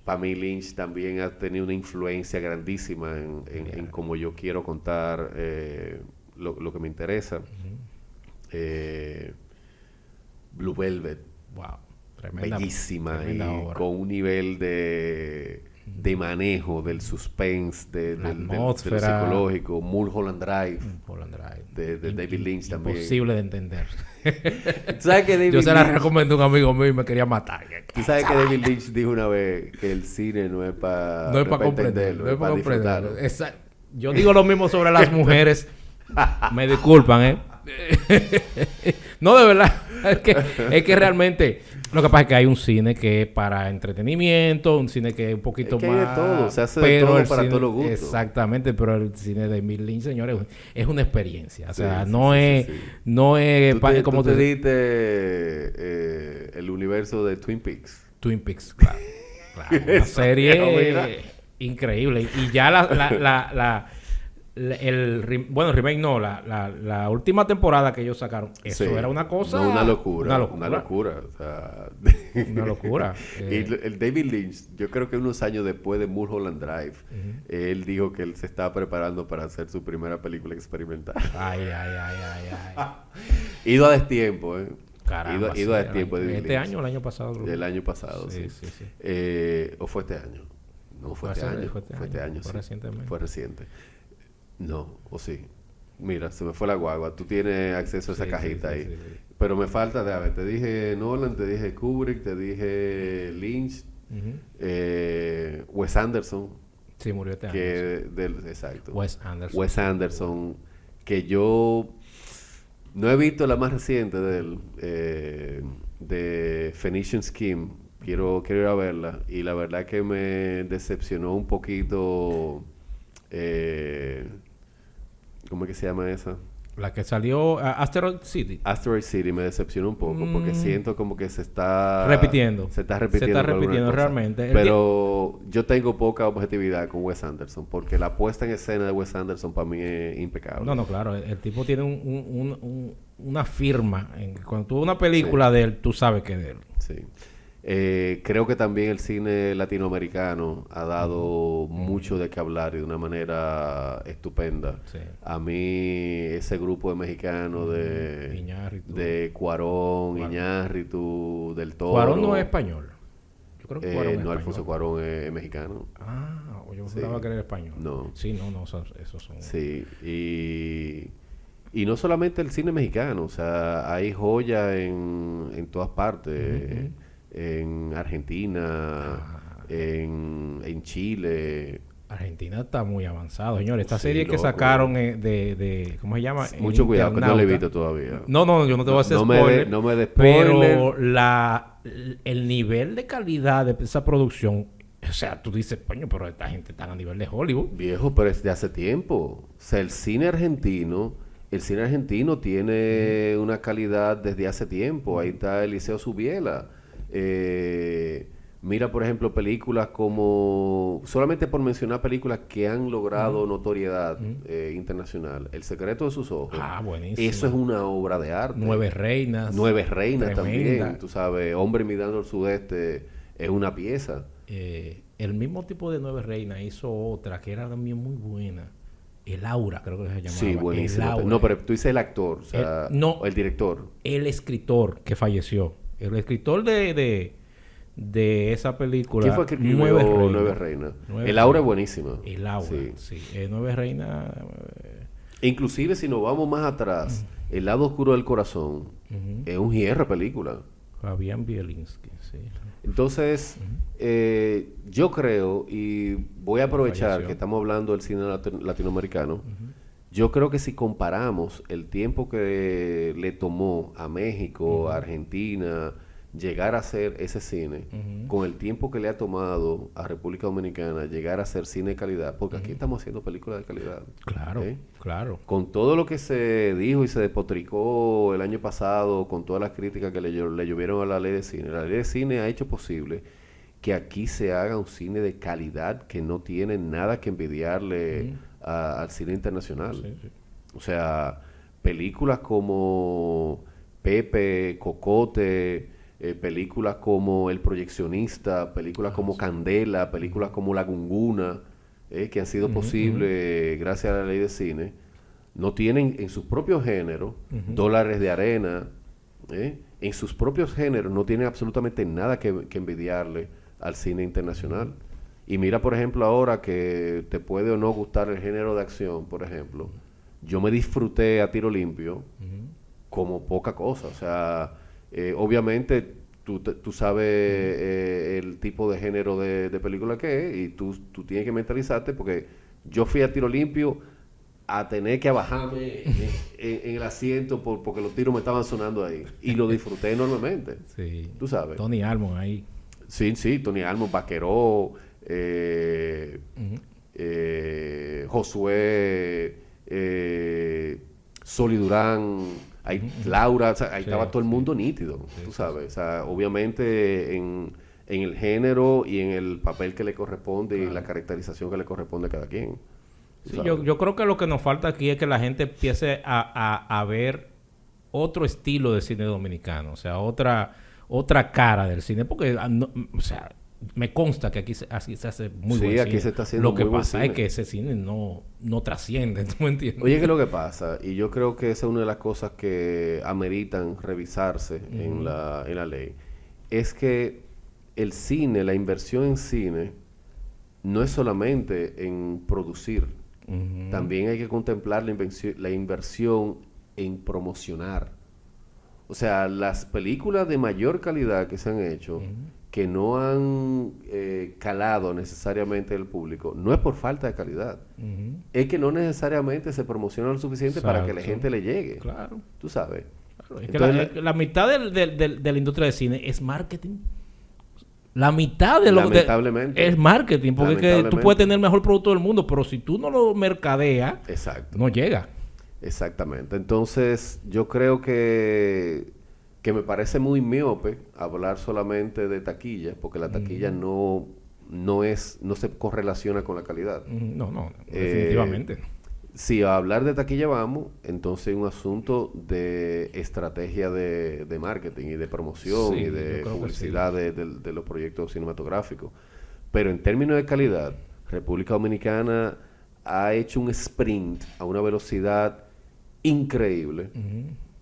para mí Lynch también ha tenido una influencia grandísima en cómo yo quiero contar lo que me interesa. Blue Velvet,
Wow,
bellísima y
obra.
con un nivel de de manejo del suspense, de lo
atmósfera,
psicológico. Mulholland Drive,
Mulholland Drive.
de David Lynch también.
Imposible de entender.
¿Tú sabes que David
Yo se la
Lynch-
recomendé a un amigo mío y me quería matar.
Tú sabes que David Lynch dijo una vez que el cine no es para
No es para comprenderlo, no es para
disfrutarlo.
comprenderlo. Yo digo lo mismo sobre las mujeres. Me disculpan, ¿eh? No, de verdad. Es que realmente lo que pasa es que hay un cine que es para entretenimiento, un cine que es un poquito
Es que hay
más...
de todo, se hace de todo
el
para
cine-
todos los gustos.
Exactamente, pero el cine de Milling, señores, es una experiencia. O sea,
Sí,
no
sí,
es...
sí, sí.
No es...
Tú te
te-
diste el universo de Twin Peaks.
Twin Peaks, claro. Claro, una
Esa
serie
mira.
increíble. Y ya el remake no, la última temporada que ellos sacaron, eso
Sí.
era una cosa...
No, una locura.
Una locura.
Una locura. O sea,
Una locura.
Y el David Lynch, yo creo que unos años después de Mulholland Drive, él dijo que él se estaba preparando para hacer su primera película experimental.
Ay, ay, ay, ay, ay.
Ido a destiempo, ¿eh?
Caramba.
Ido a
sí,
destiempo de David
este
Lynch.
año o el año pasado. Creo.
El año pasado, sí.
Sí, sí, sí.
¿O fue este año? No, fue este año. Fue este año,
Fue
sí.
recientemente.
Fue reciente. No, o sí. Mira, se me fue la guagua. Tú tienes acceso a esa
Sí,
cajita
sí,
ahí.
sí, sí.
Pero me falta, de a ver, te dije Nolan, te dije Kubrick, te dije Lynch,
Ujú.
Wes Anderson,
Sí, murió este año.
que exacto.
Wes Anderson.
Wes Anderson, que yo no he visto la más reciente de él, de Phoenician Scheme. Quiero ir a verla. Y la verdad que me decepcionó un poquito. ¿Cómo es que se llama esa?
La que salió Asteroid City.
Asteroid City me decepcionó un poco porque siento como que se está
Repitiendo.
Se está repitiendo,
Se está
con algunas
repitiendo
cosas.
realmente.
Pero yo tengo poca objetividad con Wes Anderson porque la puesta en escena de Wes Anderson para mí es impecable.
No, claro. El tipo tiene una firma. Cuando tú ves una película de él, tú sabes que es de él.
Sí. Creo que también el cine latinoamericano ha dado mucho de qué hablar y de una manera estupenda.
Sí.
A mí ese grupo de mexicanos
Iñárritu.
de Cuarón, Iñárritu, del Toro.
Cuarón no es español. Yo creo que Cuarón es
no,
español.
Alfonso Cuarón es mexicano.
Ah, yo
Sí.
juraba que era español.
No.
Sí, no, esos son...
Sí, y no solamente el cine mexicano, o sea, hay joya en todas partes, en Argentina, en Chile.
Argentina está muy avanzado, señores. Esta
Sí,
serie que
loco.
sacaron de ¿cómo se llama?
Mucho cuidado, que no la he
Internauta.
visto todavía.
No, yo no te voy a hacer
No me
spoiler.
de- no me de
pero
spoiler.
el nivel de calidad de esa producción, o sea, tú dices, coño, pero esta gente está a nivel de Hollywood.
Viejo, pero es de hace tiempo. O sea, el cine argentino tiene una calidad desde hace tiempo. Ahí está Eliseo Subiela. Mira, por ejemplo, películas como... Solamente por mencionar películas que han logrado notoriedad internacional. El secreto de sus ojos.
Ah, buenísimo.
Eso es una obra de arte.
Nueve Reinas.
Nueve Reinas
Tremenda.
también. Tú sabes, Hombre mirando al sudeste es una pieza.
El mismo tipo de Nueve Reinas hizo otra que era también muy buena. El Aura, creo que se llamaba.
Sí,
El
buenísimo.
Aura.
No, pero tú dices el actor, o sea,
no.
o el director.
El escritor que falleció. El escritor de esa película.
¿Quién fue que escribió Nueve Reinas?
Nueve
El Aura es
Reinas.
buenísima.
El Aura,
Sí.
sí. Nueve Reinas.
Inclusive si nos vamos más atrás, El lado oscuro del corazón es un hierro película.
Fabián Bielinski, sí.
Entonces, yo creo, y voy a aprovechar
Falleció.
que estamos hablando del cine latinoamericano, yo creo que si comparamos el tiempo que le tomó a México, a Argentina, llegar a hacer ese cine, con el tiempo que le ha tomado a República Dominicana llegar a hacer cine de calidad, porque aquí estamos haciendo películas de calidad.
Claro,
¿eh?
claro.
Con todo lo que se dijo y se despotricó el año pasado, con todas las críticas que le llovieron a la ley de cine, la ley de cine ha hecho posible que aquí se haga un cine de calidad que no tiene nada que envidiarle al cine internacional.
Sí, sí.
O sea, películas como Pepe, Cocote, películas como El Proyeccionista, películas como Candela, películas como La Gunguna, que han sido posibles gracias a la ley de cine, no tienen en sus propios géneros dólares de arena, en sus propios géneros no tienen absolutamente nada que envidiarle al cine internacional. Y mira, por ejemplo, ahora que te puede o no gustar el género de acción, por ejemplo, yo me disfruté a tiro limpio como poca cosa. O sea, obviamente tú sabes el tipo de género de película que es y tú tienes que mentalizarte porque yo fui a tiro limpio a tener que bajarme en el asiento porque los tiros me estaban sonando ahí. Y lo disfruté enormemente.
Sí.
Tú sabes.
Tony Almond ahí.
Sí, Tony Almond, Vaqueró,
Ujú.
Josué, Soli Durán, ahí, Laura, o sea, ahí
Sí,
estaba todo el
sí.
mundo nítido,
Sí,
tú
sí,
sabes. O sea, obviamente en el género y en el papel que le corresponde y la caracterización que le corresponde a cada quien. Tú
Sí,
sabes.
yo creo que lo que nos falta aquí es que la gente empiece a ver otro estilo de cine dominicano, o sea, otra cara del cine, porque, o sea, me consta que así se hace muy
Sí,
buen
aquí
cine.
se está haciendo
Lo que
muy buen
pasa es
cine.
que ese cine no trasciende, ¿tú me entiendes?
Oye, ¿qué es lo que pasa? Y yo creo que esa es una de las cosas que ameritan revisarse en la ley. Es que el cine, la inversión en cine, no es solamente en producir.
Ujú.
También hay que contemplar la inversión en promocionar. O sea, las películas de mayor calidad que se han hecho, que no han calado necesariamente el público, no es por falta de calidad.
Ujú.
Es que no necesariamente se promociona lo suficiente para que la
Exacto.
gente le llegue.
Claro.
Tú sabes.
Claro. Es que
Entonces,
la mitad de la industria de cine es marketing. La mitad de
lamentablemente.
es marketing, porque es que tú
Lamentablemente.
puedes tener el mejor producto del mundo, pero si tú no lo mercadeas,
Exacto.
no llega.
Exactamente. Entonces, yo creo que me parece muy miope hablar solamente de taquilla, porque la taquilla no se correlaciona con la calidad.
No,
Eh,
definitivamente.
Si a hablar de taquilla vamos, entonces es un asunto de estrategia de marketing y de promoción
Sí,
y
yo
de
creo que
publicidad de los proyectos cinematográficos. Pero en términos de calidad, República Dominicana ha hecho un sprint a una velocidad increíble.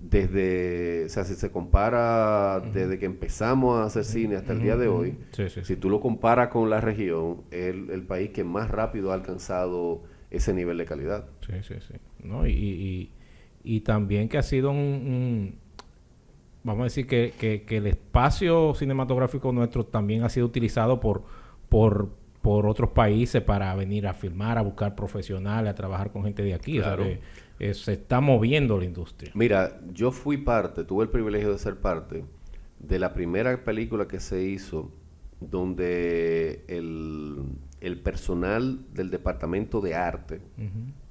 O sea, si se compara desde que empezamos a hacer cine hasta el día de hoy,
Sí, sí,
si
sí.
tú lo comparas con la región, es el país que más rápido ha alcanzado ese nivel de calidad.
Sí, sí, sí. ¿No? Y también que ha sido vamos a decir que el espacio cinematográfico nuestro también ha sido utilizado por otros países para venir a filmar, a buscar profesionales, a trabajar con gente de aquí.
Claro.
O sea, se está moviendo la industria.
Mira, yo tuve el privilegio de ser parte de la primera película que se hizo donde el personal del departamento de arte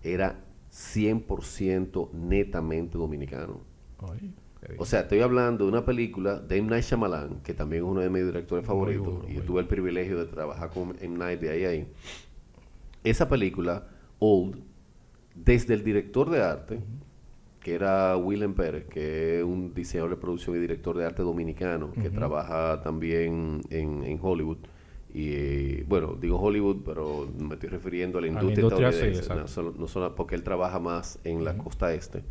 era 100% netamente dominicano.
Oye, qué bien.
O sea, estoy hablando de una película de M. Night Shyamalan, que también es uno de mis directores
Muy
favoritos,
duro,
y
muy
yo tuve el privilegio de trabajar con M. Night de ahí a ahí. Esa película, Old, desde el director de arte, que era Willem Pérez, que es un diseñador de producción y director de arte dominicano, que trabaja también en Hollywood. Y bueno, digo Hollywood, pero me estoy refiriendo a la industria
industria, sí,
estadounidense,
exacto.
no solo porque él trabaja más en la costa este.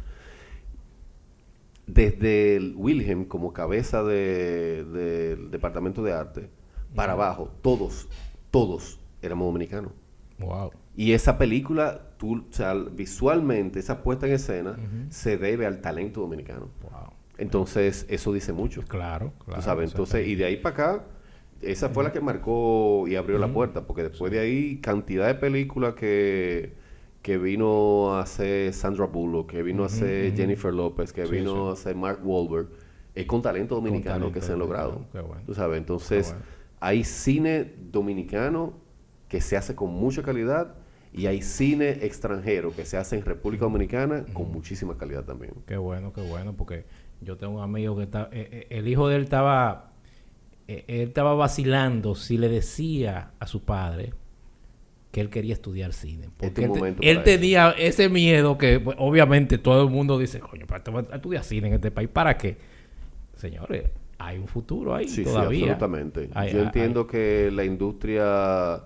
Desde el Wilhelm como cabeza del departamento de arte para abajo, todos éramos dominicanos.
Wow.
Y esa película, o sea, visualmente, esa puesta en escena, se debe al talento dominicano.
Wow.
Entonces, eso dice mucho.
Claro, claro.
Tú sabes, entonces, y de ahí para acá, esa fue la que marcó y abrió la puerta, porque después de ahí, cantidad de películas que vino a hacer Sandra Bullock, que vino a hacer Jennifer López, que vino a hacer Mark Wahlberg, es con talento dominicano que se han logrado.
Qué bueno.
Tú sabes, entonces,
Qué bueno.
hay cine dominicano que se hace con mucha calidad y hay cine extranjero que se hace en República Dominicana con muchísima calidad también.
Qué bueno, porque yo tengo un amigo que el hijo de él estaba vacilando si le decía a su padre que él quería estudiar cine. Porque
Este es un momento
él
para
tenía ese miedo que pues, obviamente todo el mundo dice, coño, para estudiar cine en este país, ¿para qué? Señores, hay un futuro ahí
Sí,
todavía.
sí, absolutamente.
Hay-
Yo
hay-
entiendo que la industria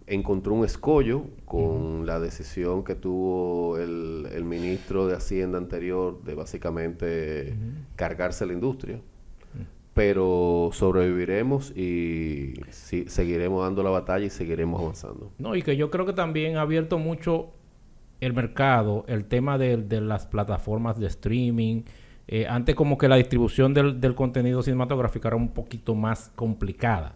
encontró un escollo con la decisión que tuvo el ministro de Hacienda anterior de básicamente cargarse la industria. pero sobreviviremos y seguiremos dando la batalla y seguiremos avanzando.
No, y que yo creo que también ha abierto mucho el mercado, el tema de las plataformas de streaming. Antes como que la distribución del contenido cinematográfico era un poquito más complicada.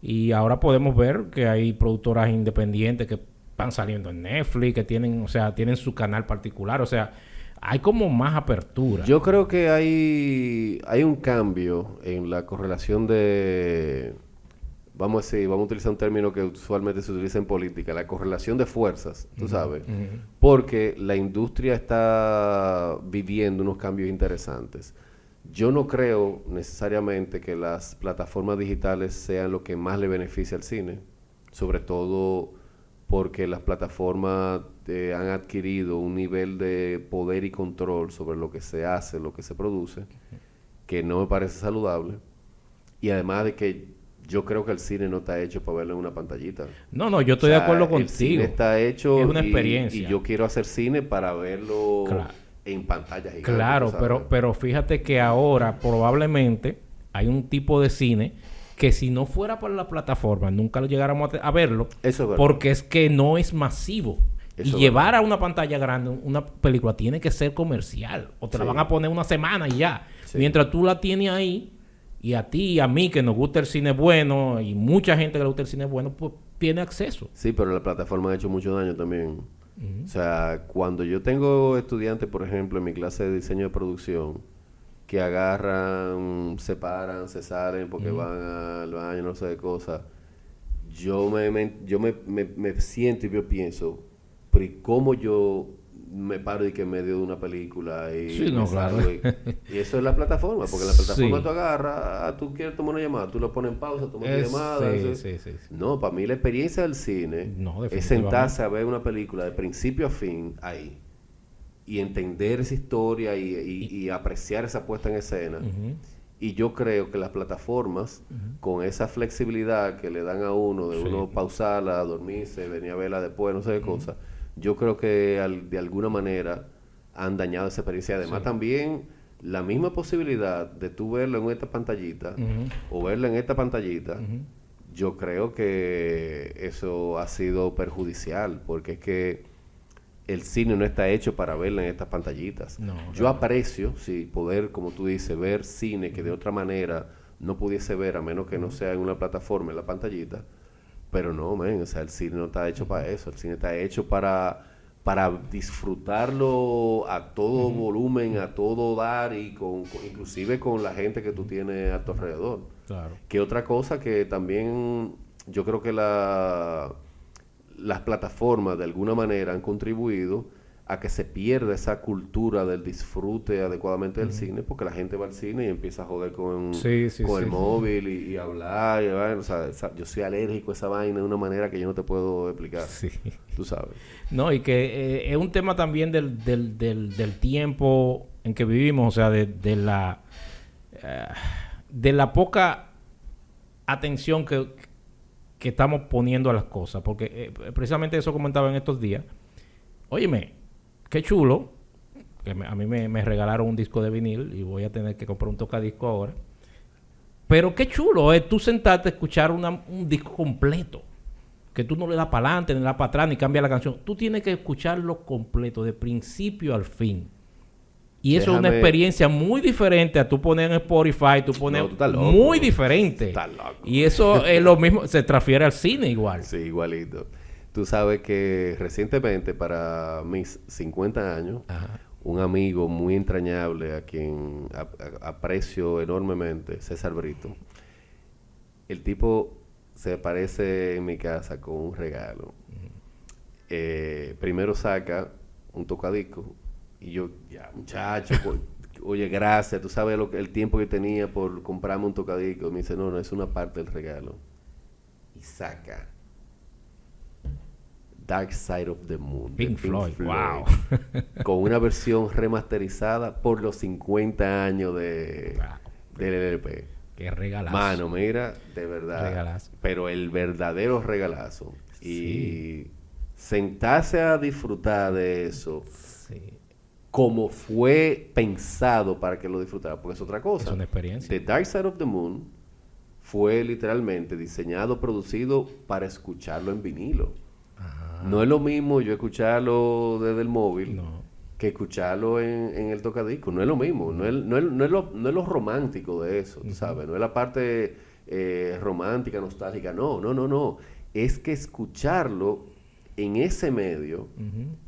Y ahora podemos ver que hay productoras independientes que van saliendo en Netflix, que tienen, o sea, tienen su canal particular. O sea, hay como más apertura.
Yo creo que hay un cambio en la correlación de, vamos a decir, vamos a utilizar un término que usualmente se utiliza en política, la correlación de fuerzas, tú sabes, porque la industria está viviendo unos cambios interesantes. Yo no creo necesariamente que las plataformas digitales sean lo que más le beneficia al cine, sobre todo porque las plataformas han adquirido un nivel de poder y control sobre lo que se hace, lo que se produce, que no me parece saludable. Y además de que yo creo que el cine no está hecho para verlo en una pantallita.
No, yo estoy de acuerdo contigo.
El cine está hecho
es una experiencia.
Y yo quiero hacer cine para verlo en pantalla gigante.
Claro, pero fíjate que ahora probablemente hay un tipo de cine que si no fuera por la plataforma nunca lo llegáramos a verlo.
Eso es verdad.
Porque es que no es masivo.
Eso
y llevar a una pantalla grande una película tiene que ser comercial. O te la van a poner una semana y ya. Sí. Mientras tú la tienes ahí, y a ti y a mí que nos gusta el cine bueno, y mucha gente que le gusta el cine bueno, pues tiene acceso.
Sí, pero la plataforma ha hecho mucho daño también. O sea, cuando yo tengo estudiantes, por ejemplo, en mi clase de diseño de producción, que agarran, se paran, se salen porque van al baño, no sé de cosas, yo me siento y yo pienso, pero ¿y cómo yo me paro y que en medio de una película y
sí, no, claro.
Y eso es la plataforma, porque la plataforma tú agarras, tú quieres tomar una llamada, tú lo pones en pausa, tomas tu llamada.
Sí.
No, para mí la experiencia del cine es sentarse a ver una película de principio a fin ahí y entender esa historia y apreciar esa puesta en escena. Y yo creo que las plataformas, con esa flexibilidad que le dan a uno, de uno pausarla, dormirse, venir a verla después, no sé qué cosa, yo creo que de alguna manera han dañado esa experiencia. Además, también la misma posibilidad de tú verlo en esta pantallita o verlo en esta pantallita, yo creo que eso ha sido perjudicial, porque es que el cine no está hecho para verlo en estas pantallitas. Yo aprecio, poder, como tú dices, ver cine que de otra manera no pudiese ver, a menos que no sea en una plataforma, en la pantallita. Pero no, o sea, el cine no está hecho para eso. El cine está hecho para disfrutarlo a todo volumen, a todo dar y inclusive con la gente que tú tienes a tu alrededor.
Claro.
Que otra cosa que también yo creo que las plataformas de alguna manera han contribuido a que se pierda esa cultura del disfrute adecuadamente del cine, porque la gente va al cine y empieza a joder con el móvil y hablar. O sea, yo soy alérgico a esa vaina de una manera que yo no te puedo explicar.
Sí.
Tú sabes.
No, y que es un tema también del tiempo en que vivimos, o sea, de la poca atención que estamos poniendo a las cosas. Porque precisamente eso comentaba en estos días. Óyeme, qué chulo, que a mí me regalaron un disco de vinil y voy a tener que comprar un tocadisco ahora. Pero qué chulo es tú sentarte a escuchar un disco completo. Que tú no le das para adelante, ni le das para atrás, ni cambias la canción. Tú tienes que escucharlo completo, de principio al fin. Y eso es una experiencia muy diferente a tú poner en Spotify, tú pones muy diferente.
Estás loco.
Y eso es lo mismo, se transfiere al cine igual.
Sí, igualito. Tú sabes que recientemente, para mis 50 años, un amigo muy entrañable a quien aprecio enormemente, César Brito, el tipo se aparece en mi casa con un regalo. Primero saca un tocadisco y yo, ya muchacho, oye, gracias, tú sabes el tiempo que tenía por comprarme un tocadisco. Me dice, no, es una parte del regalo. Y saca Dark Side of the Moon.
Pink Floyd. Wow.
Con una versión remasterizada por los 50 años del LP.
Qué regalazo.
Mano, mira, de verdad.
Regalazo.
Pero el verdadero regalazo. Sí. Y sentarse a disfrutar de eso.
Sí.
como fue pensado para que lo disfrutara, porque es otra cosa.
Es una experiencia.
The Dark Side of the Moon fue literalmente diseñado, producido para escucharlo en vinilo. No es lo mismo yo escucharlo desde el móvil que escucharlo en el tocadisco. No es lo mismo. No es lo romántico de eso, ¿sabes? No es la parte romántica, nostálgica. No. Es que escucharlo en ese medio,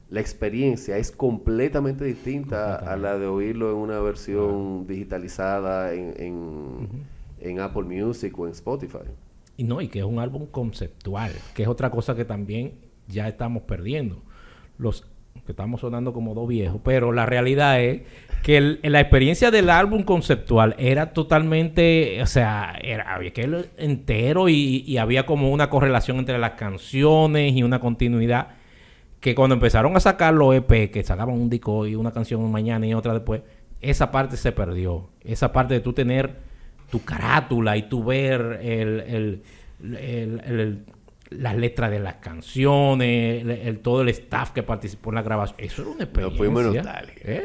la experiencia es completamente distinta a la de oírlo en una versión digitalizada en Apple Music o en Spotify.
Y que es un álbum conceptual, que es otra cosa que también ya estamos perdiendo. Que estamos sonando como dos viejos, pero la realidad es que la experiencia del álbum conceptual era totalmente, o sea, había que ir entero y había como una correlación entre las canciones y una continuidad, que cuando empezaron a sacar los EP, que sacaban un disco y una canción mañana y otra después, esa parte se perdió. Esa parte de tú tener tu carátula y tú ver las letras de las canciones, todo el staff que participó en la grabación. Eso era una experiencia.
Nos fuimos en nostalgia.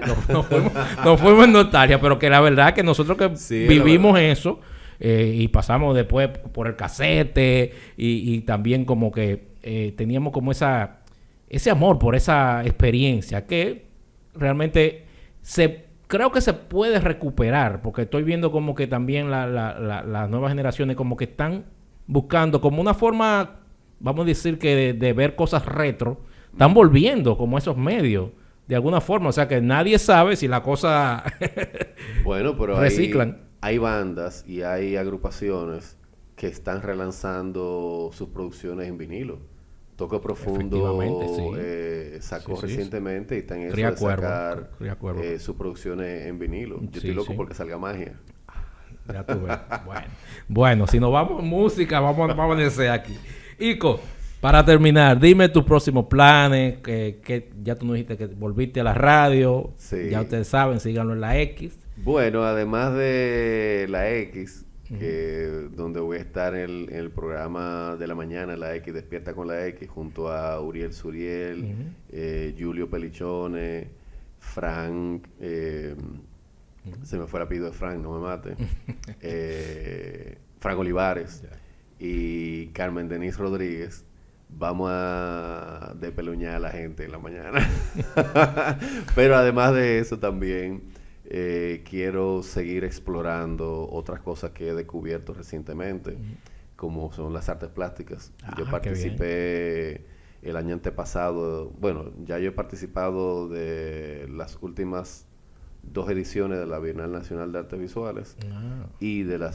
Nos fuimos en nostalgia, pero que la verdad que nosotros que vivimos eso y pasamos después por el casete y también como que teníamos como ese amor por esa experiencia que realmente creo que se puede recuperar, porque estoy viendo como que también las nuevas generaciones como que están buscando como una forma, vamos a decir que de ver cosas retro, están volviendo como esos medios, de alguna forma. O sea que nadie sabe si la cosa
bueno, pero
reciclan.
Hay bandas y hay agrupaciones que están relanzando sus producciones en vinilo. Toque Profundo sacó recientemente y están en eso de sacar sus producciones en vinilo. Yo estoy loco porque salga Magia.
Ya tú ves. Bueno, si nos vamos a música, vamos a decir aquí. Ico, para terminar, dime tus próximos planes, que ya tú nos dijiste que volviste a la radio. Sí. Ya ustedes saben, síganlo en la X.
Bueno, además de la X, donde voy a estar en el programa de la mañana, la X, Despierta con la X, junto a Uriel Suriel, Julio Pelichone, Frank, se me fue el apellido de Frank, no me mate, Frank Olivares y Carmen Denise Rodríguez. Vamos a despeluñar a la gente en la mañana. Pero además de eso también quiero seguir explorando otras cosas que he descubierto recientemente, como son las artes plásticas. Yo participé el año antepasado, bueno, ya yo he participado de las últimas 2 ediciones de la Bienal Nacional de Artes Visuales y de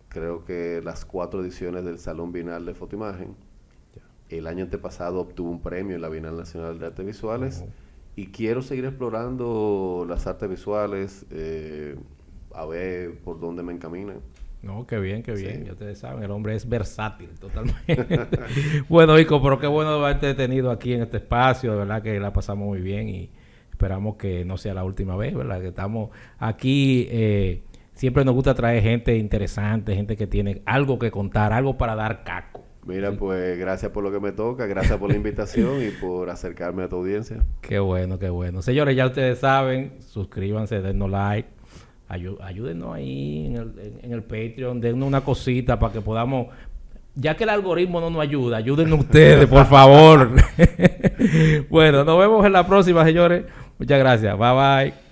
creo que las 4 ediciones del Salón Bienal de Fotoimagen. El año antepasado obtuve un premio en la Bienal Nacional de Artes Visuales y quiero seguir explorando las artes visuales, a ver por dónde me encaminan.
No, qué bien. Ya ustedes saben, el hombre es versátil totalmente. Bueno, Ico, pero qué bueno haberte tenido aquí en este espacio. De verdad que la pasamos muy bien y esperamos que no sea la última vez, ¿verdad? Que estamos aquí. Siempre nos gusta traer gente interesante, gente que tiene algo que contar, algo para dar caco.
Mira, pues gracias por lo que me toca, gracias por la invitación y por acercarme a tu audiencia.
Qué bueno. Señores, ya ustedes saben, suscríbanse, dennos like, ayúdennos ahí en el Patreon, dennos una cosita para que podamos, ya que el algoritmo no nos ayuda, ayúdennos ustedes, por favor. Bueno, nos vemos en la próxima, señores. Muchas gracias. Bye.